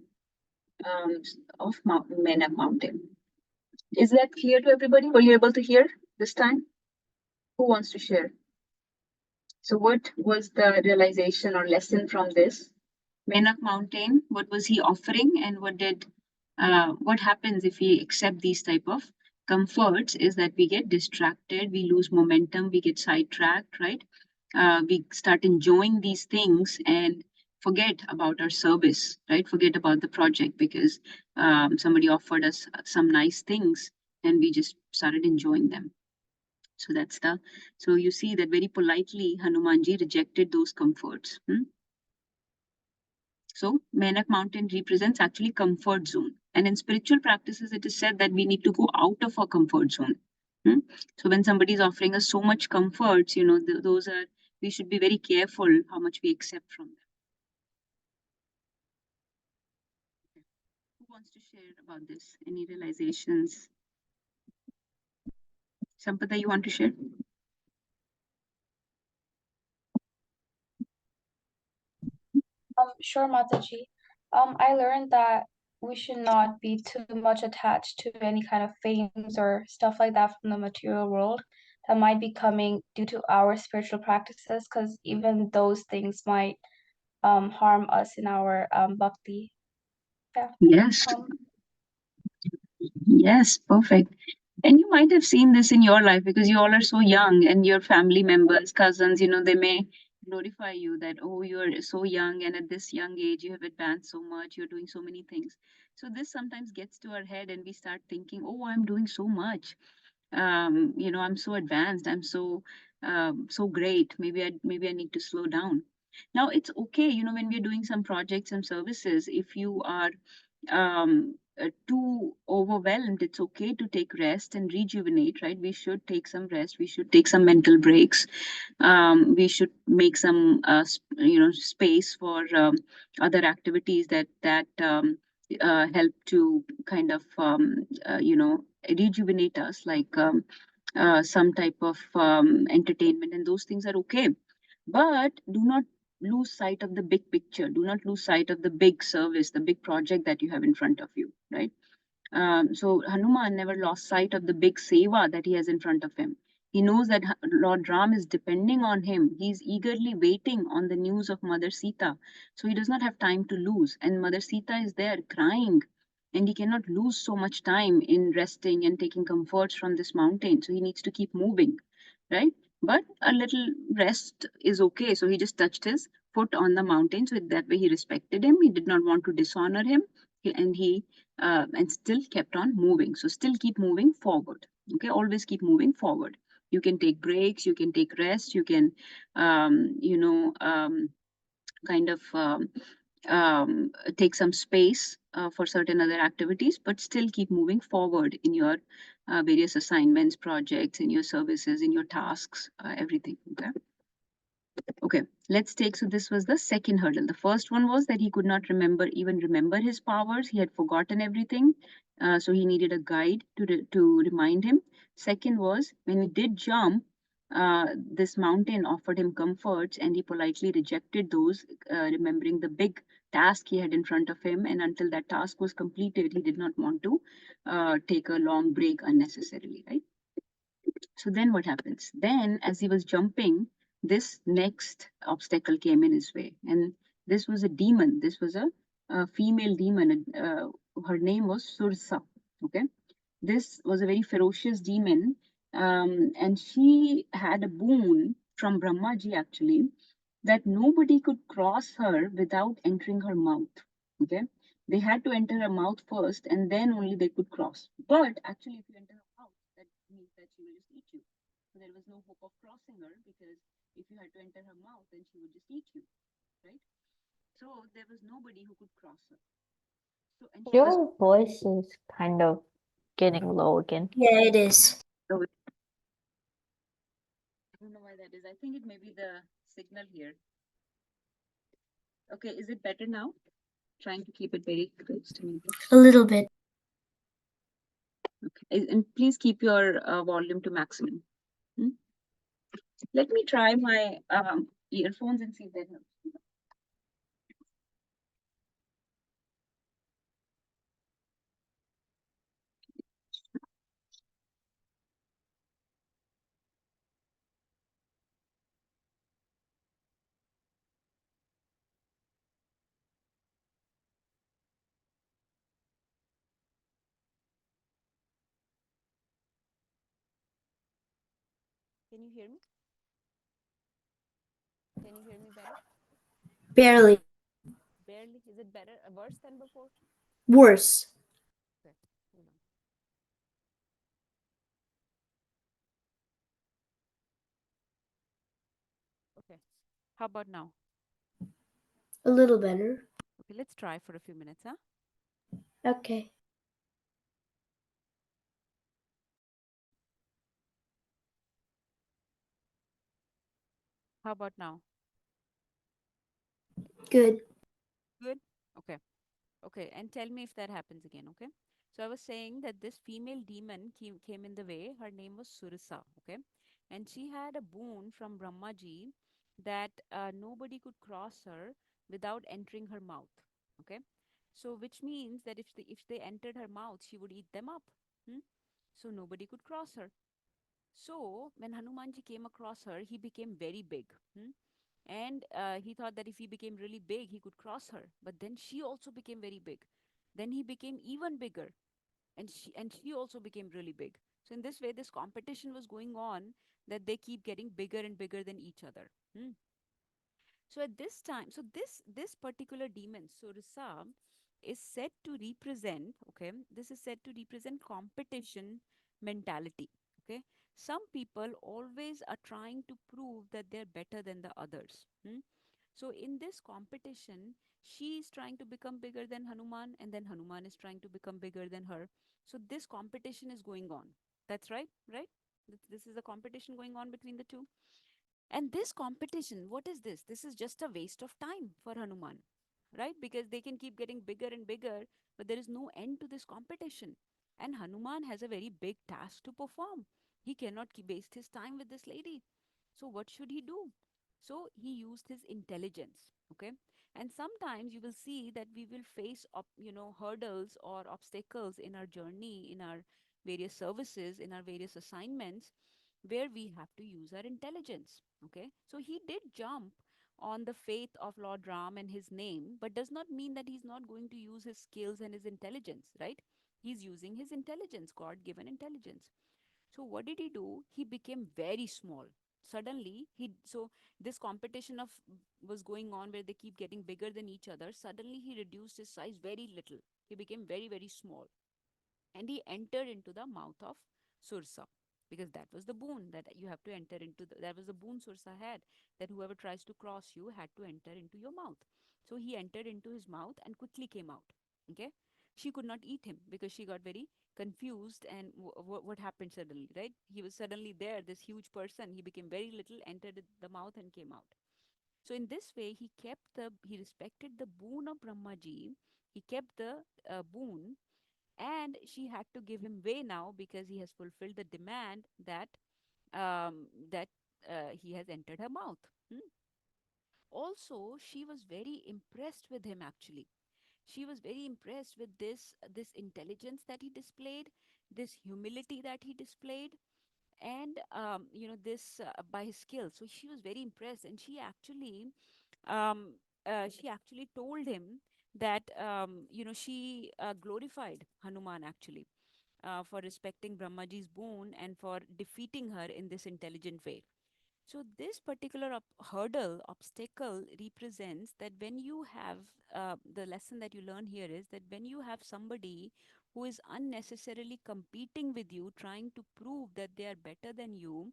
of Menak Mountain. Is that clear to everybody? Were you able to hear this time? Who wants to share? So what was the realization or lesson from this? Menak Mountain, what was he offering, and what happens if we accept these type of comforts is that we get distracted, we lose momentum, we get sidetracked, right? We start enjoying these things and forget about our service, right? Forget about the project because somebody offered us some nice things and we just started enjoying them. So you see that very politely Hanumanji rejected those comforts. So Menak Mountain represents actually comfort zone. And in spiritual practices, it is said that we need to go out of our comfort zone. So when somebody is offering us so much comforts, we should be very careful how much we accept from them. Who wants to share about this? Any realizations? Sampada, you want to share? Sure, Mataji. I learned that we should not be too much attached to any kind of fames or stuff like that from the material world that might be coming due to our spiritual practices, because even those things might harm us in our bhakti. Yeah. Yes. Yes, perfect. And you might have seen this in your life because you all are so young and your family members, cousins, they may glorify you that, oh, you're so young and at this young age you have advanced so much, you're doing so many things. So this sometimes gets to our head and we start thinking, oh, I'm doing so much. I'm so advanced, I'm so great. Maybe I need to slow down. Now it's okay, when we're doing some projects and services, if you are too overwhelmed, it's okay to take rest and rejuvenate, right? We should take some rest. We should take some mental breaks. We should make some, space for other activities that help to kind of, rejuvenate us, like some type of entertainment, and those things are okay. But do not lose sight of the big picture. Do not lose sight of the big service, the big project that you have in front of you, right? So Hanuman never lost sight of the big seva that he has in front of him. He knows that Lord Ram is depending on him. He's eagerly waiting on the news of Mother Sita. So he does not have time to lose. And Mother Sita is there crying. And he cannot lose so much time in resting and taking comforts from this mountain. So he needs to keep moving, right? But a little rest is okay. So he just touched his foot on the mountain. So that way he respected him. He did not want to dishonor him. And still kept on moving. So still keep moving forward. Okay, always keep moving forward. You can take breaks, you can take rest, you can, kind of take some space for certain other activities, but still keep moving forward in your various assignments, projects, in your services, in your tasks, everything. Okay. Okay, let's take, so this was the second hurdle. The first one was that he could not even remember his powers. He had forgotten everything. So he needed a guide to remind him. Second was when he did jump, this mountain offered him comforts and he politely rejected those, remembering the big task he had in front of him. And until that task was completed, he did not want to take a long break unnecessarily, right? So then what happens? Then, as he was jumping, this next obstacle came in his way. And this was a demon. This was a female demon. Her name was Sursa. Okay. This was a very ferocious demon. And she had a boon from Brahmaji, actually, that nobody could cross her without entering her mouth. Okay. They had to enter her mouth first, and then only they could cross. But actually, if you enter her mouth, that means that she will just eat you. So there was no hope of crossing her, because if you had to enter her mouth, then she would just eat you, right? So there was nobody who could cross her. So, and she was. Your voice is kind of getting low again. Yeah, it is. Oh, I don't know why that is. I think it may be the signal here. Okay, is it better now? Trying to keep it very close to me. A little bit. Okay, and please keep your volume to maximum. Let me try my earphones and see if that helps. Can you hear me? Can you hear me better? Barely. Barely. Is it better? Worse than before? Worse. Okay. Hold on. Okay. How about now? A little better. Okay, let's try for a few minutes, huh? Okay. How about now? Good. Good. Okay. Okay. And tell me if that happens again. Okay. So I was saying that this female demon came in the way. Her name was Surisa. Okay. And she had a boon from Brahmaji that nobody could cross her without entering her mouth. Okay. So which means that if they entered her mouth, she would eat them up. Hmm? So nobody could cross her. So when Hanumanji came across her, he became very big. And he thought that if he became really big, he could cross her. But then she also became very big. Then he became even bigger, and she also became really big. So in this way, this competition was going on, that they keep getting bigger and bigger than each other. So at this time, so this particular demon, Surisa, is said to represent, okay, this is said to represent competition mentality. Okay. Some people always are trying to prove that they're better than the others. So in this competition, she is trying to become bigger than Hanuman, and then Hanuman is trying to become bigger than her. So this competition is going on. That's right, right? This is a competition going on between the two. And this competition, what is this? This is just a waste of time for Hanuman, right? Because they can keep getting bigger and bigger, but there is no end to this competition. And Hanuman has a very big task to perform. He cannot keep waste his time with this lady. So what should he do? So he used his intelligence. Okay. And sometimes you will see that we will face hurdles or obstacles in our journey, in our various services, in our various assignments, where we have to use our intelligence. Okay. So he did jump on the faith of Lord Ram and his name, but does not mean that he's not going to use his skills and his intelligence, right? He's using his intelligence, God given intelligence. So what did he do? He became very small. Suddenly, this competition of was going on where they keep getting bigger than each other. Suddenly, he reduced his size very little. He became very, very small, and he entered into the mouth of Sursa, because that was the boon that you have to enter into. That was the boon Sursa had, that whoever tries to cross you had to enter into your mouth. So he entered into his mouth and quickly came out. Okay, she could not eat him because she got very confused. And what happened suddenly, right? He was suddenly there, this huge person. He became very little, entered the mouth, and came out. So in this way, he respected the boon of Brahmaji. He kept the boon, and she had to give him way now because he has fulfilled the demand that he has entered her mouth. Hmm. Also, she was very impressed with him. Actually, she was very impressed with this intelligence that he displayed, this humility that he displayed, and this by his skills. So she was very impressed, and um, she actually told him that she glorified Hanuman actually for respecting Brahmaji's boon and for defeating her in this intelligent way. So this particular hurdle, obstacle represents that when you have the lesson that you learn here is that when you have somebody who is unnecessarily competing with you, trying to prove that they are better than you,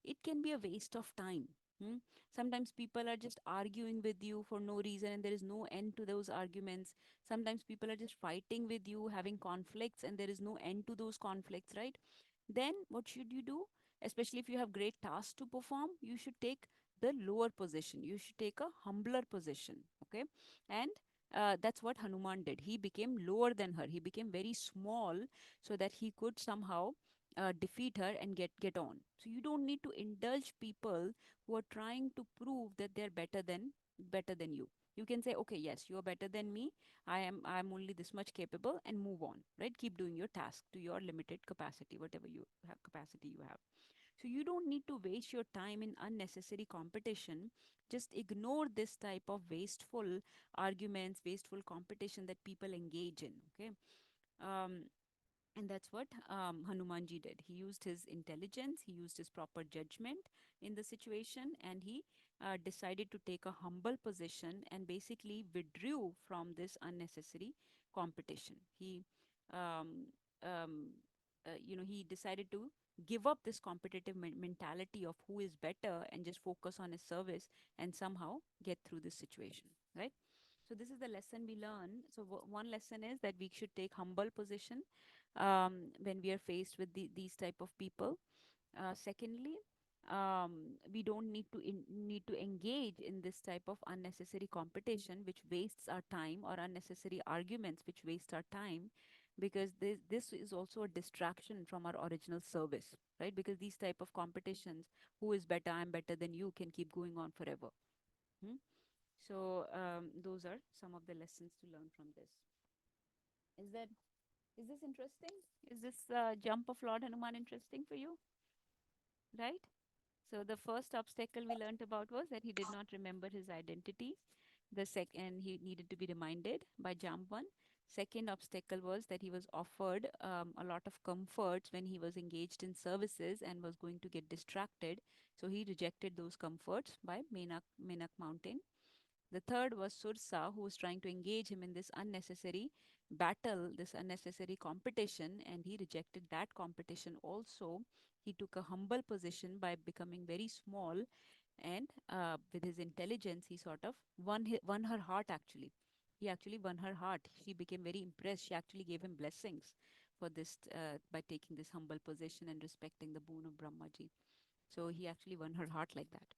it can be a waste of time. Hmm? Sometimes people are just arguing with you for no reason and there is no end to those arguments. Sometimes people are just fighting with you, having conflicts, and there is no end to those conflicts, right? Then what should you do? Especially if you have great tasks to perform, you should take the lower position. You should take a humbler position. Okay. And that's what Hanuman did. He became lower than her. He became very small so that he could somehow defeat her and get on. So you don't need to indulge people who are trying to prove that they're better than you. You can say, okay, yes, you're better than me. I'm only this much capable, and move on, right? Keep doing your task to your limited capacity, whatever you have capacity you have. So you don't need to waste your time in unnecessary competition. Just ignore this type of wasteful arguments, wasteful competition that people engage in. Okay. um, and that's what Hanumanji did. He used his intelligence, he used his proper judgment in the situation, and he decided to take a humble position and basically withdrew from this unnecessary competition. Um, um, he decided to give up this competitive mentality of who is better and just focus on his service and somehow get through this situation, right? So this is the lesson we learn. So one lesson is that we should take humble position when we are faced with these type of people. Secondly, we don't need to engage in this type of unnecessary competition, which wastes our time, or unnecessary arguments, which waste our time, because this is also a distraction from our original service, right? Because these type of competitions, who is better, I'm better than you, can keep going on forever. Hmm? So those are some of the lessons to learn from this. Is that is this interesting? Is this jump of Lord Hanuman interesting for you? Right? So the first obstacle we learned about was that he did not remember his identity. The second, he needed to be reminded by jump one. Second obstacle was that he was offered a lot of comforts when he was engaged in services and was going to get distracted. So he rejected those comforts by Menak Mountain. The third was Sursa, who was trying to engage him in this unnecessary battle, this unnecessary competition, and he rejected that competition also. He took a humble position by becoming very small And with his intelligence, he sort of won her heart actually. He actually won her heart. She became very impressed. She actually gave him blessings for this by taking this humble position and respecting the boon of Brahmaji. So he actually won her heart like that.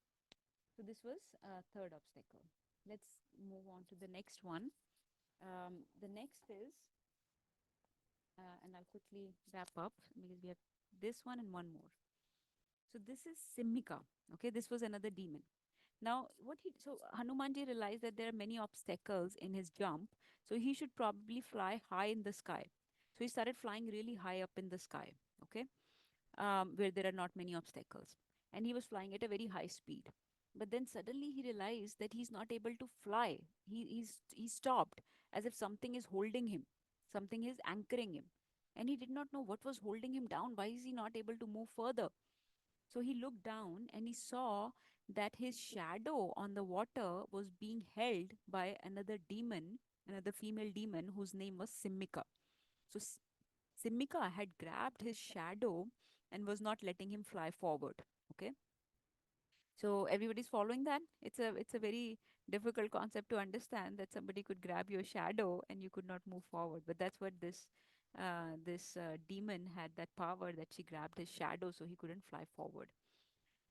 So this was third obstacle. Let's move on to the next one. The next is, and I'll quickly wrap up because we have this one and one more. So this is Simika. Okay, this was another demon. Now, so Hanumanji realized that there are many obstacles in his jump, so he should probably fly high in the sky. So he started flying really high up in the sky, okay, where there are not many obstacles, and he was flying at a very high speed. But then suddenly he realized that he's not able to fly. He stopped as if something is holding him, something is anchoring him, and he did not know what was holding him down. Why is he not able to move further? So he looked down and he saw that his shadow on the water was being held by another demon, another female demon whose name was Simika. So Simika had grabbed his shadow and was not letting him fly forward. Okay. So everybody's following that. It's a very difficult concept to understand that somebody could grab your shadow and you could not move forward. But that's what this demon had, that power that she grabbed his shadow so he couldn't fly forward.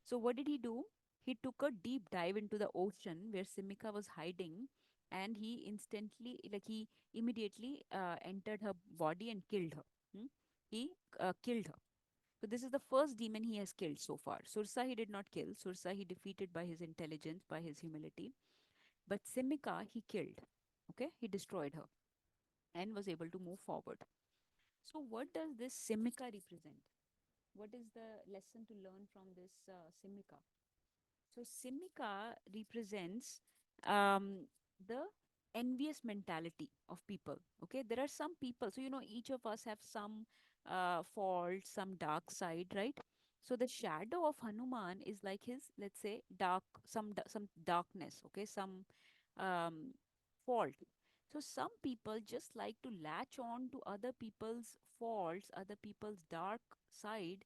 So what did he do? He took a deep dive into the ocean where Simika was hiding, and he immediately entered her body and killed her. Hmm? He killed her. So this is the first demon he has killed so far. Sursa he did not kill. Sursa he defeated by his intelligence, by his humility. But Simika he killed. Okay, he destroyed her and was able to move forward. So what does this Simika represent? What is the lesson to learn from this Simika? So Simika represents um, the envious mentality of people. Okay, there are some people. So each of us have some fault, some dark side, right? So the shadow of Hanuman is like his, let's say, some darkness. Okay, some um, fault. So some people just like to latch on to other people's faults, other people's dark side,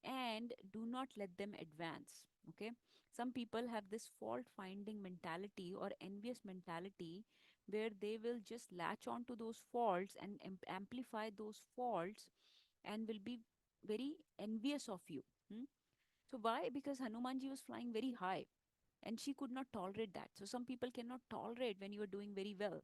and do not let them advance. Okay, some people have this fault finding mentality or envious mentality where they will just latch on to those faults and amplify those faults and will be very envious of you. Hmm? So why? Because Hanumanji was flying very high and she could not tolerate that. So some people cannot tolerate when you are doing very well.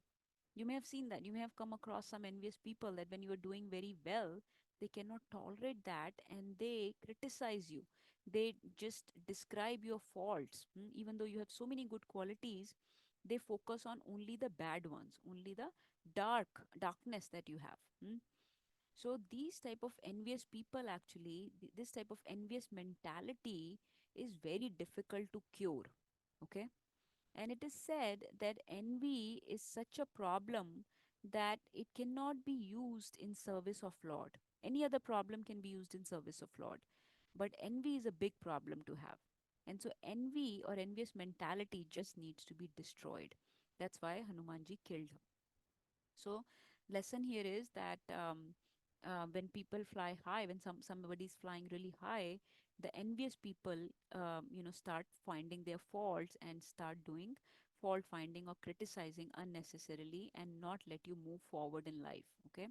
You may have seen that. You may have come across some envious people that when you are doing very well, they cannot tolerate that and they criticize you. They just describe your faults. Even though you have so many good qualities, they focus on only the bad ones, only the darkness that you have. So these type of envious people actually, this type of envious mentality is very difficult to cure. Okay, and it is said that envy is such a problem that it cannot be used in service of Lord. Any other problem can be used in service of Lord, but envy is a big problem to have. And so envy or envious mentality just needs to be destroyed. That's why Hanumanji killed her. So lesson here is that when people fly high, when somebody is flying really high, the envious people, start finding their faults and start doing fault finding or criticizing unnecessarily and not let you move forward in life. Okay,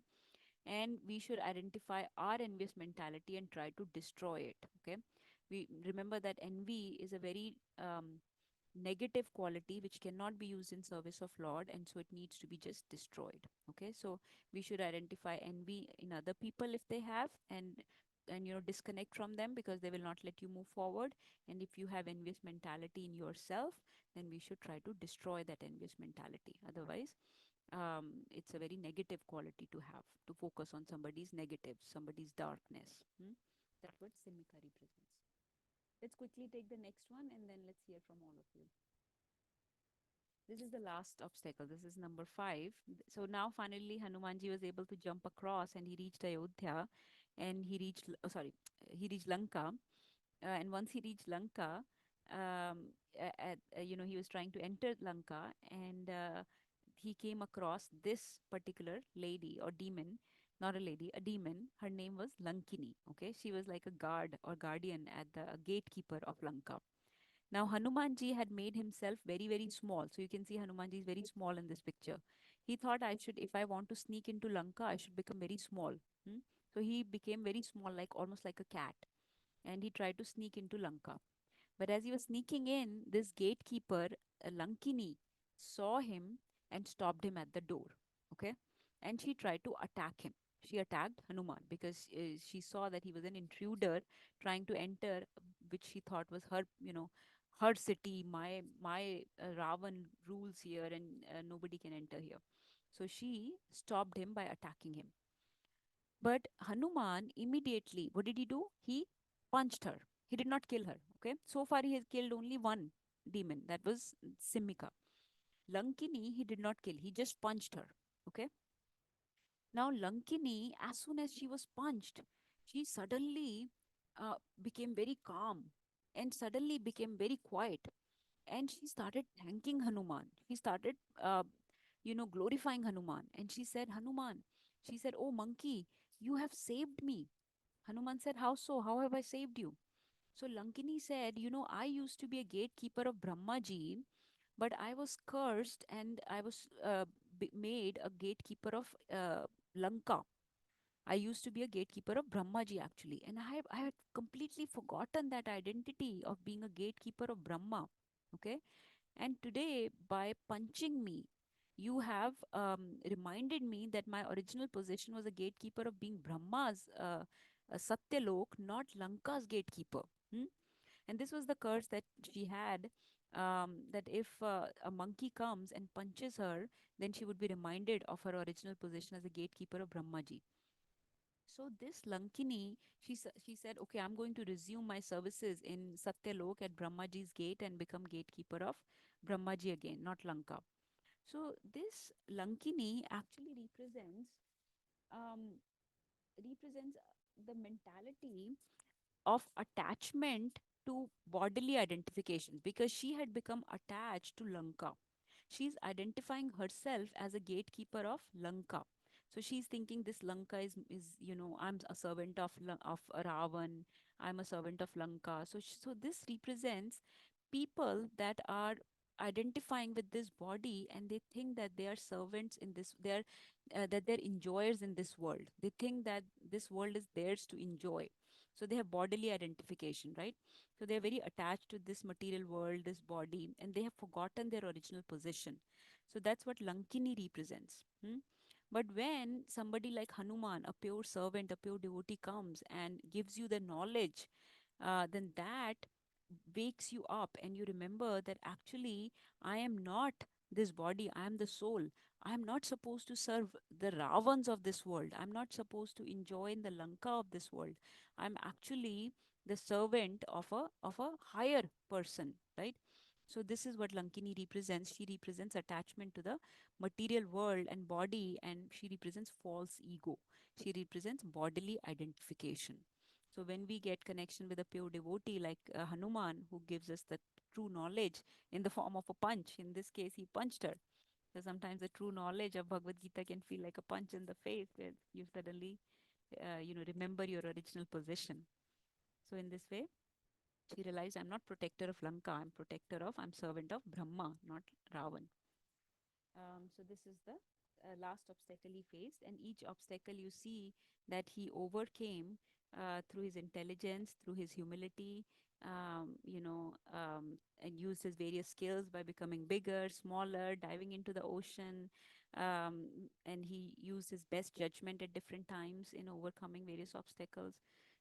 and we should identify our envious mentality and try to destroy it. Okay, we remember that envy is a very negative quality which cannot be used in service of Lord, and so it needs to be just destroyed. Okay, so we should identify envy in other people if they have, and disconnect from them because they will not let you move forward. And if you have envious mentality in yourself, then we should try to destroy that envious mentality. Otherwise, it's a very negative quality to have, to focus on somebody's negative, somebody's darkness. That's what Simika represents. Let's quickly take the next one and then let's hear from all of you. This is the last obstacle. This is number 5. So now finally Hanumanji was able to jump across and he reached Ayodhya and he reached Lanka. And once he reached Lanka, he was trying to enter Lanka and he came across this particular lady or demon, not a lady, a demon. Her name was Lankini. Okay, she was like a guard or guardian at the a gatekeeper of Lanka. Now, Hanumanji had made himself very, very small. So you can see Hanumanji is very small in this picture. He thought I should, if I want to sneak into Lanka, I should become very small. Hmm? So he became very small, like almost like a cat, and he tried to sneak into Lanka. But as he was sneaking in, this gatekeeper, Lankini, saw him and stopped him at the door. Okay. And she tried to attack him. She attacked Hanuman because she saw that he was an intruder trying to enter, which she thought was her, her city. My Ravan rules here, and nobody can enter here. So she stopped him by attacking him. But Hanuman immediately, what did he do? He punched her. He did not kill her. Okay. So far, he has killed only one demon. That was Simika. Lankini, he did not kill. He just punched her. Okay. Now, Lankini, as soon as she was punched, she suddenly became very calm and suddenly became very quiet. And she started thanking Hanuman. She started, glorifying Hanuman. And she said, Hanuman, she said, oh, monkey, you have saved me. Hanuman said, how so? How have I saved you? So Lankini said, I used to be a gatekeeper of Brahmaji, but I was cursed and I was made a gatekeeper of Lanka. I used to be a gatekeeper of Brahmaji actually. And I had completely forgotten that identity of being a gatekeeper of Brahma. Okay. And today, by punching me, you have reminded me that my original position was a gatekeeper of being Brahma's Satyalok, not Lanka's gatekeeper. Hmm? And this was the curse that she had, that if a monkey comes and punches her, then she would be reminded of her original position as a gatekeeper of Brahmaji. So this Lankini, she said, okay, I'm going to resume my services in Satyalok at Brahmaji's gate and become gatekeeper of Brahmaji again, not Lanka. So this Lankini actually um, represents the mentality of attachment to bodily identifications because she had become attached to Lanka. She's identifying herself as a gatekeeper of Lanka. So she's thinking this Lanka is I'm a servant of of Ravan. I'm a servant of Lanka. So this represents people that are identifying with this body and they think that they are servants in this that they're enjoyers in this world. They think that this world is theirs to enjoy, so they have bodily identification, right? So they're very attached to this material world, this body, and they have forgotten their original position. So that's what Lankini represents. But when somebody like Hanuman, a pure servant, a pure devotee, comes and gives you the knowledge, then that wakes you up and you remember that actually I am not this body, I am the soul. I am not supposed to serve the Ravans of this world. I'm not supposed to enjoy in the Lanka of this world. I'm actually the servant of a higher person, right? So this is what Lankini represents. She represents attachment to the material world and body, and she represents false ego. She represents bodily identification. So when we get connection with a pure devotee like Hanuman, who gives us the true knowledge in the form of a punch, in this case, he punched her. So sometimes the true knowledge of Bhagavad Gita can feel like a punch in the face where you suddenly, remember your original position. So in this way, she realized I'm not protector of Lanka, I'm servant of Brahma, not Ravan. So this is the last obstacle he faced, and each obstacle you see that he overcame through his intelligence, through his humility, and used his various skills by becoming bigger, smaller, diving into the ocean, and he used his best judgment at different times in overcoming various obstacles.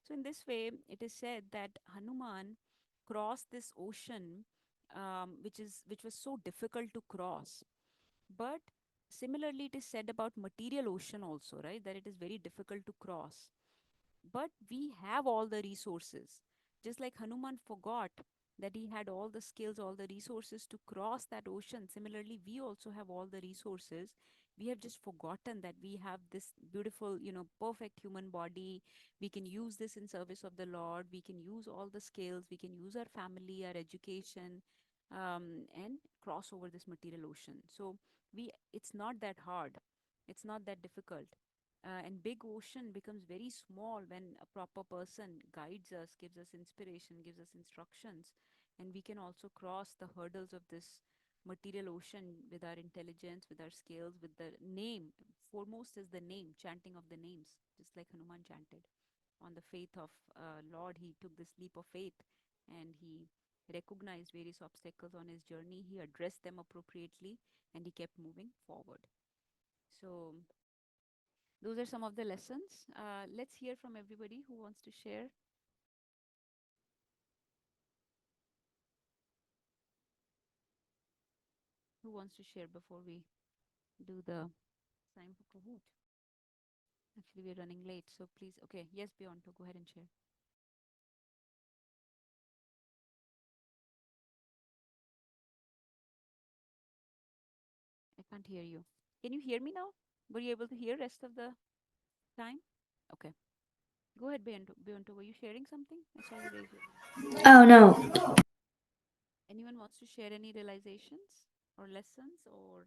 So in this way, it is said that Hanuman crossed this ocean, which was so difficult to cross, but similarly, it is said about material ocean also, right? That it is very difficult to cross. But we have all the resources. Just like Hanuman forgot that he had all the skills, all the resources to cross that ocean. Similarly, we also have all the resources. We have just forgotten that we have this beautiful, perfect human body. We can use this in service of the Lord. We can use all the skills. We can use our family, our education, and cross over this material ocean. So it's not that hard. It's not that difficult. And big ocean becomes very small when a proper person guides us, gives us inspiration, gives us instructions. and we can also cross the hurdles of this material ocean with our intelligence, with our skills, with the name. Foremost is the name, chanting of the names, just like Hanuman chanted. On the faith of Lord, he took this leap of faith and he recognized various obstacles on his journey. He addressed them appropriately and he kept moving forward. So, those are some of the lessons. Let's hear from everybody who wants to share. Who wants to share before we do the sign for Kahoot? Actually, we're running late, so please. Okay, yes, beyond to go ahead and share. I can't hear you. Can you hear me now? Were you able to hear rest of the time? Okay, go ahead, Beyonto. Beyonto, were you sharing something? I saw you raise your hand. Oh no. Anyone wants to share any realizations or lessons or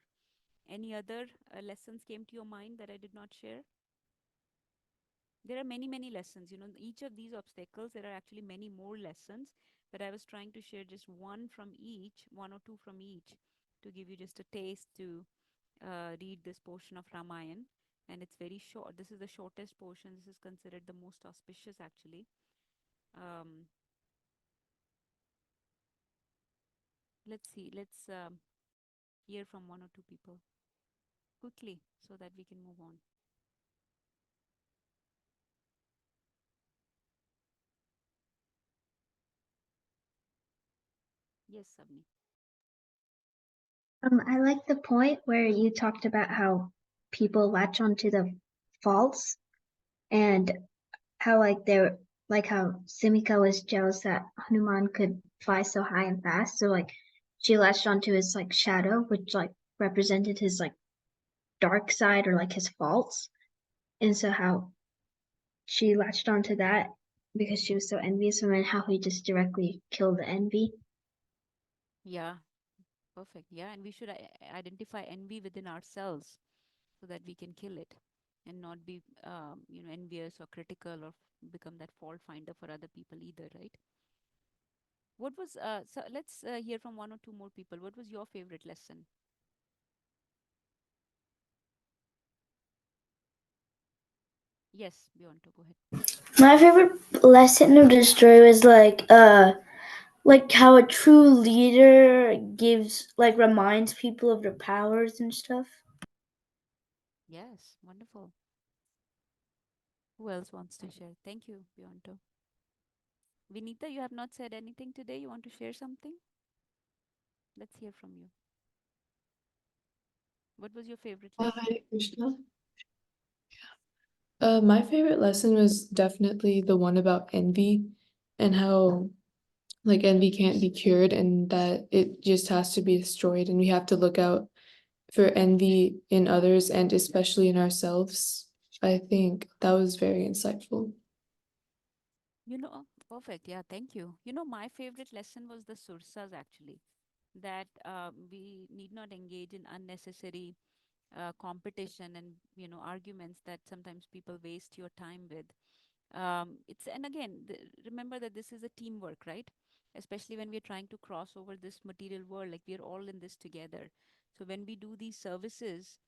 any other lessons came to your mind that I did not share? There are many, many lessons. Each of these obstacles, there are actually many more lessons, but I was trying to share just one from each, one or two from each, to give you just a taste to read this portion of Ramayana. And it's very short. This is the shortest portion. This is considered the most auspicious, actually. Um, let's see. Let's hear from one or two people quickly so that we can move on. Yes, Sabni. I like the point where you talked about how people latch onto the faults and how like how Simika was jealous that Hanuman could fly so high and fast. So like she latched onto his like shadow, which like represented his like dark side or like his faults. And so how she latched onto that because she was so envious of him and how he just directly killed the envy. Yeah, perfect. Yeah, and we should identify envy within ourselves so that we can kill it and not be, envious or critical or become that fault finder for other people either, right? What was, so let's hear from one or two more people. What was your favorite lesson? Yes, Beyond, go ahead. My favorite lesson of the story was like how a true leader gives like reminds people of their powers and stuff. Yes, wonderful. Who else wants to share? Thank you, Beyonto. Vinita, you have not said anything today. You want to share something? Let's hear from you. What was your favorite lesson? Hi, Krishna. My favorite lesson was definitely the one about envy and how like envy can't be cured and that it just has to be destroyed and we have to look out for envy in others and especially in ourselves. I think that was very insightful. Perfect. Yeah, thank you. My favorite lesson was the sursas actually, that we need not engage in unnecessary competition and arguments that sometimes people waste your time with. It's and again remember that this is a teamwork, right? Especially when we're trying to cross over this material world, like we're all in this together. So when we do these services,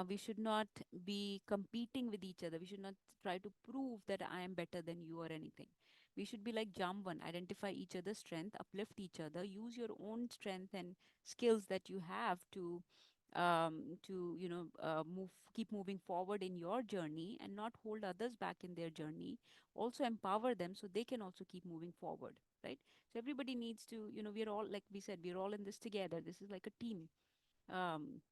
we should not be competing with each other. We should not try to prove that I am better than you or anything. We should be like Jamban, identify each other's strength, uplift each other, use your own strength and skills that you have to move keep moving forward in your journey and not hold others back in their journey. Also empower them so they can also keep moving forward, right? So everybody needs to, we're all, like we said, we're all in this together. This is like a team.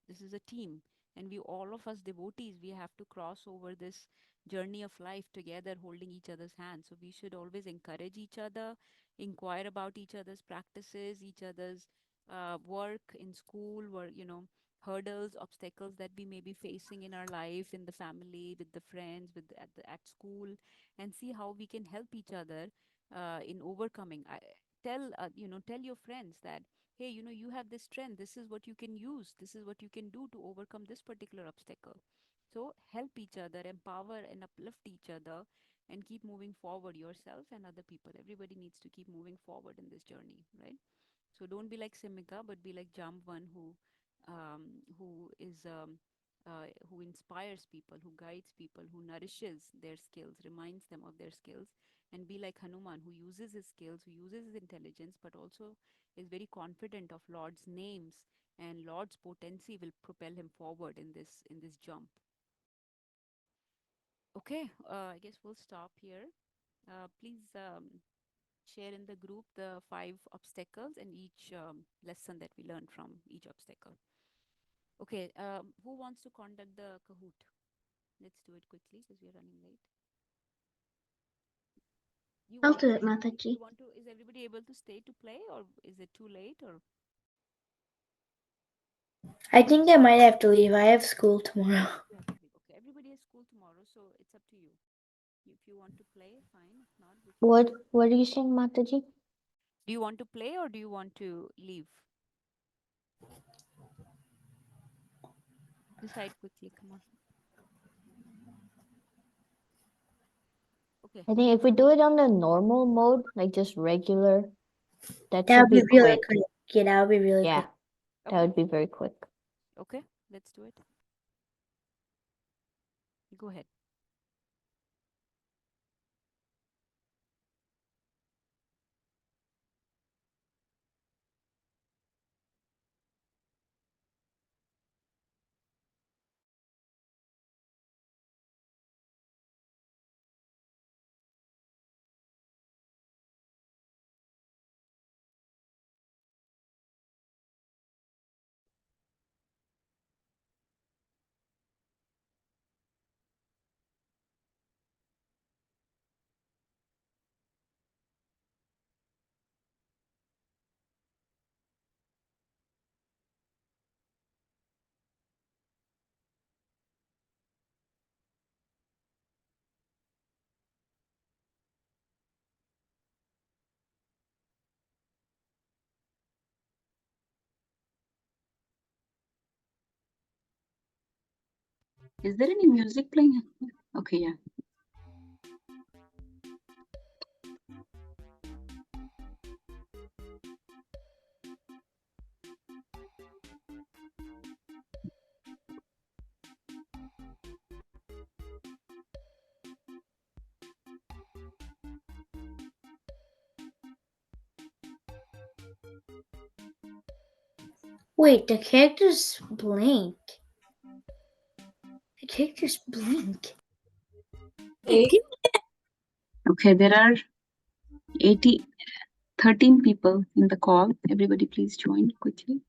This is a team, and we, all of us devotees, we have to cross over this journey of life together, holding each other's hands. So we should always encourage each other, inquire about each other's practices, each other's work in school, or hurdles, obstacles that we may be facing in our life, in the family, with the friends, at school, and see how we can help each other in overcoming. Tell your friends that, hey, you have this strength, this is what you can use, this is what you can do to overcome this particular obstacle. So help each other, empower and uplift each other, and keep moving forward, yourself and other people. Everybody needs to keep moving forward in this journey, right? So don't be like Simika, but be like Jamvan, who is who inspires people, who guides people, who nourishes their skills, reminds them of their skills, and be like Hanuman, who uses his skills, who uses his intelligence, but also is very confident of Lord's names, and Lord's potency will propel him forward in this jump. Okay, I guess we'll stop here. Please share in the group the 5 obstacles and each lesson that we learned from each obstacle. Okay, who wants to conduct the Kahoot? Let's do it quickly because we're running late. I'll do it, Mataji. You want to? Is everybody able to stay to play, or is it too late? Or I think I might have to leave. I have school tomorrow. you have to leave? Okay, everybody has school tomorrow, so it's up to you. If you want to play, fine. If not, we can. What are you saying, Mataji? Do you want to play or do you want to leave? Decide quickly. Come on. Okay. I think if we do it on the normal mode, like just regular, that That should would be be really quick. quick. Yeah, that would be really Yeah, quick. that Okay. would be very quick. Okay. Let's do it. Go ahead. Is there any music playing? Okay, yeah. Wait, the characters blink. The characters blink. Okay, there are 13 people in the call. Everybody please join quickly.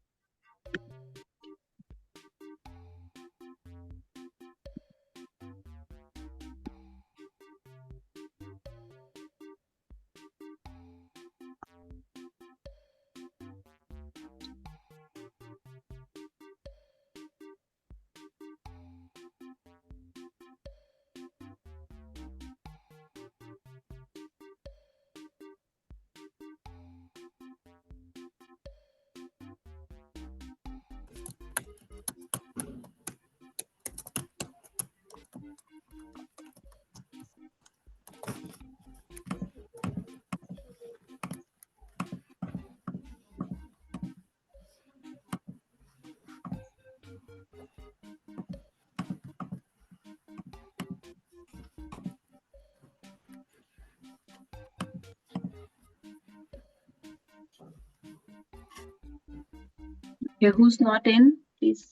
Okay, who's not in, please.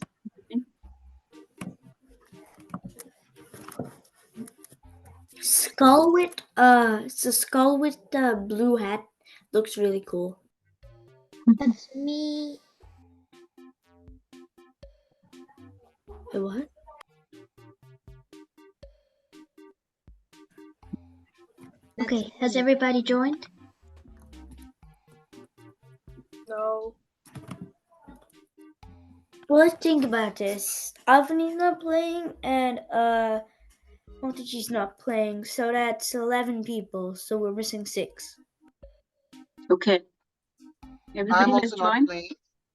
Skull with it's a skull with the blue hat. Looks really cool. That's me. Wait, what? Okay, has everybody joined? No. Well, let's think about this. Alvini's not playing, and Montachi's not playing, so that's 11 people. So we're missing 6. Okay. Everybody I'm let's also not join. playing,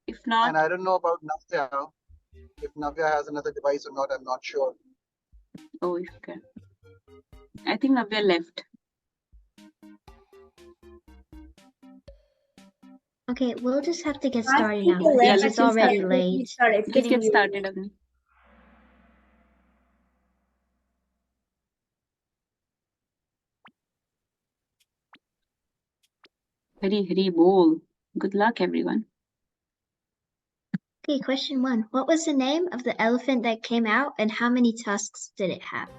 If not, and I don't know about Navya. If Navya has another device or not, I'm not sure. oh, okay. I think Navya left. Okay, we'll just have to get 5 started now. people Because left. it's let's get already started. late. It's Let's getting get really started, late. Avni. Hari Hari Bol. Good luck, everyone. Okay, question 1. What was the name of the elephant that came out and how many tusks did it have?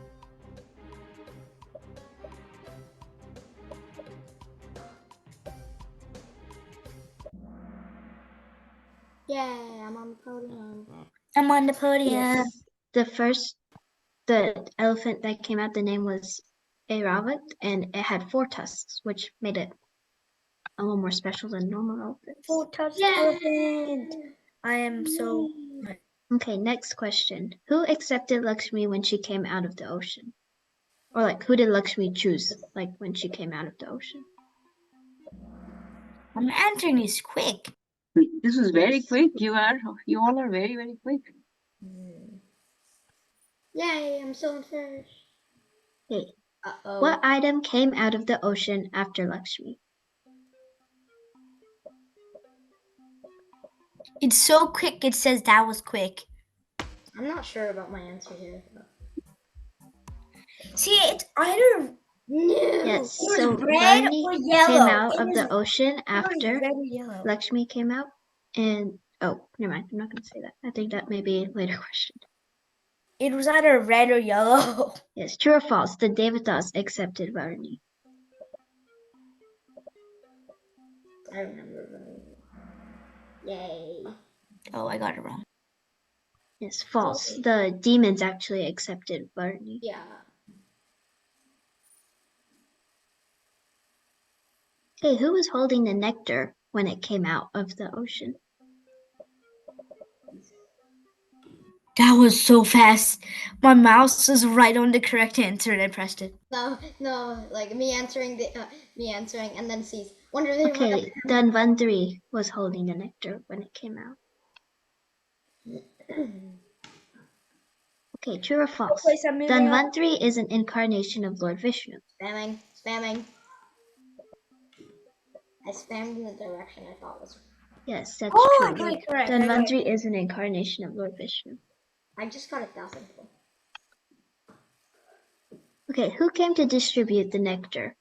Yay, I'm on the podium. I'm on the podium. Yes. The elephant that came out, the name was Airavit, and it had 4 tusks, which made it a little more special than normal elephants. 4-tusked elephant. I am so. Okay, next question. Who accepted Lakshmi when she came out of the ocean? Or like, who did Lakshmi choose, like, when she came out of the ocean? I'm answering this quick. This was very Yes. quick. You all are very, very quick. Yay, I'm still in first. Okay. Uh-oh. What item came out of the ocean after Lakshmi? It's so quick. It says that was quick. I'm not sure about my answer here. See, it's either No. Yes, it was so red Varuni or came yellow. out It of was the ocean either after red or yellow. Lakshmi came out, and oh, never mind. I'm not going to say that. I think that may be a later question. It was either red or yellow. Yes, true or false? The Devatas accepted Varuni. I remember. Yay. Oh, I got it wrong. Yes, false. The demons actually accepted Varuni. Yeah. Okay, who was holding the nectar when it came out of the ocean? That was so fast. My mouse is right on the correct answer and I pressed it. No, like me answering and then sees. Wonder they Okay, Dhanvantari was holding the nectar when it came out. Okay, true or false? Place, I'm moving on. Dhanvantari is an incarnation of Lord Vishnu. Spamming. I spammed in the direction I thought was. Yes, that's Oh, true. I got it correct. I got it. Dhanvantari is an incarnation of Lord Vishnu. I just got 1,000. Okay, who came to distribute the nectar?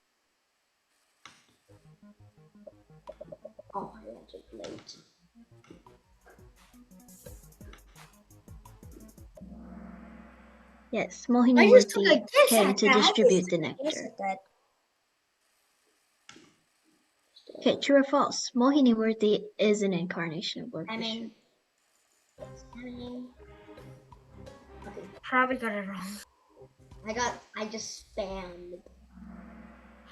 Oh, I answered late. Yes, Mohini I just took a Murthy guess came at to that. distribute the Guess nectar. at that. Okay, true or false? Mohini Murthy is an incarnation of Lord Vishnu. Spamming. Okay, Probably got it wrong. I just spammed.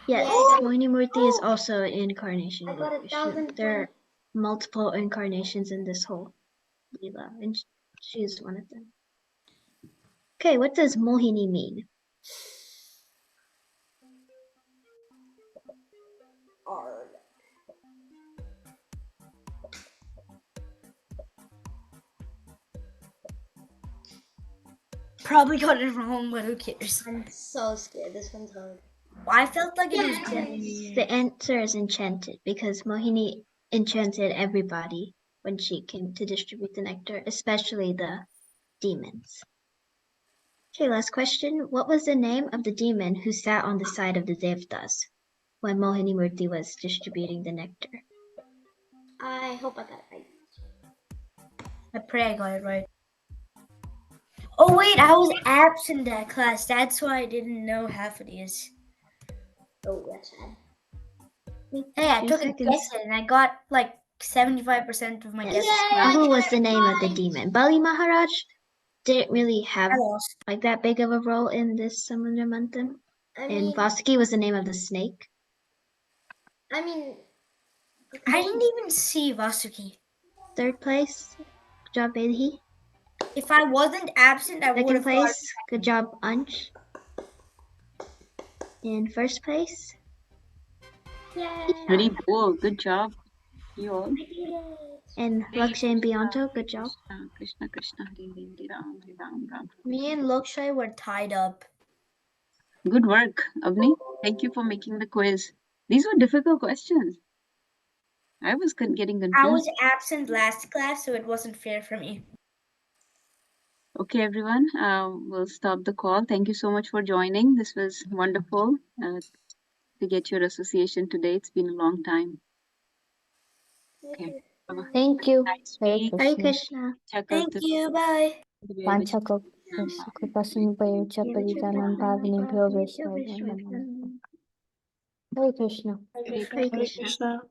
Yes, Yeah, Mohini Murthy is also an incarnation I of got Lord Vishnu. 1,000 There are multiple incarnations in this whole Leela, and she is one of them. Okay, what does Mohini mean? hard. Probably got it wrong, but who cares? I'm so scared. This one's hard. I felt like it was Yes, good. the answer is enchanted because Mohini enchanted everybody when she came to distribute the nectar, especially the demons. Okay, last question. What was the name of the demon who sat on the side of the Devtas when Mohini Murthy was distributing the nectar? I hope I got it right. I pray I got it right. Oh wait, I was absent that class. That's why I didn't know half of these. Oh, that's sad. Hey, I 2 took seconds. a guess and I got like 75% of my Yes. guesses Now, right. who was the name of the demon? Bali Maharaj didn't really have I lost. like that big of a role in this Samudra Manthan. I And mean, Vasuki was the name of the snake. I didn't even see Vasuki. 3rd place, good job, Vedhi. If I wasn't absent, I would 2nd have got place, good job, Ansh. In 1st place, Hari Bol. Good job. You all. and Lakshay and Bianto, good job. Krishna Krishna Hare Hare Hare Ram Hare Ram Ram. me and Lokshay were tied up. Good work, Avni. Thank you for making the quiz. These were difficult questions. I was getting confused. I was absent last class, so it wasn't fair for me. Okay, everyone, we'll stop the call. Thank you so much for joining. This was wonderful to get your association today. It's been a long time. Okay. Thank you. Nice Hare week. Hare Krishna. Krishna. Thank you. Bye. Vanchako Kripasinu Payucha Paritanam Pavani Proveshwar. Hare Krishna. Hare Hare Krishna. Krishna.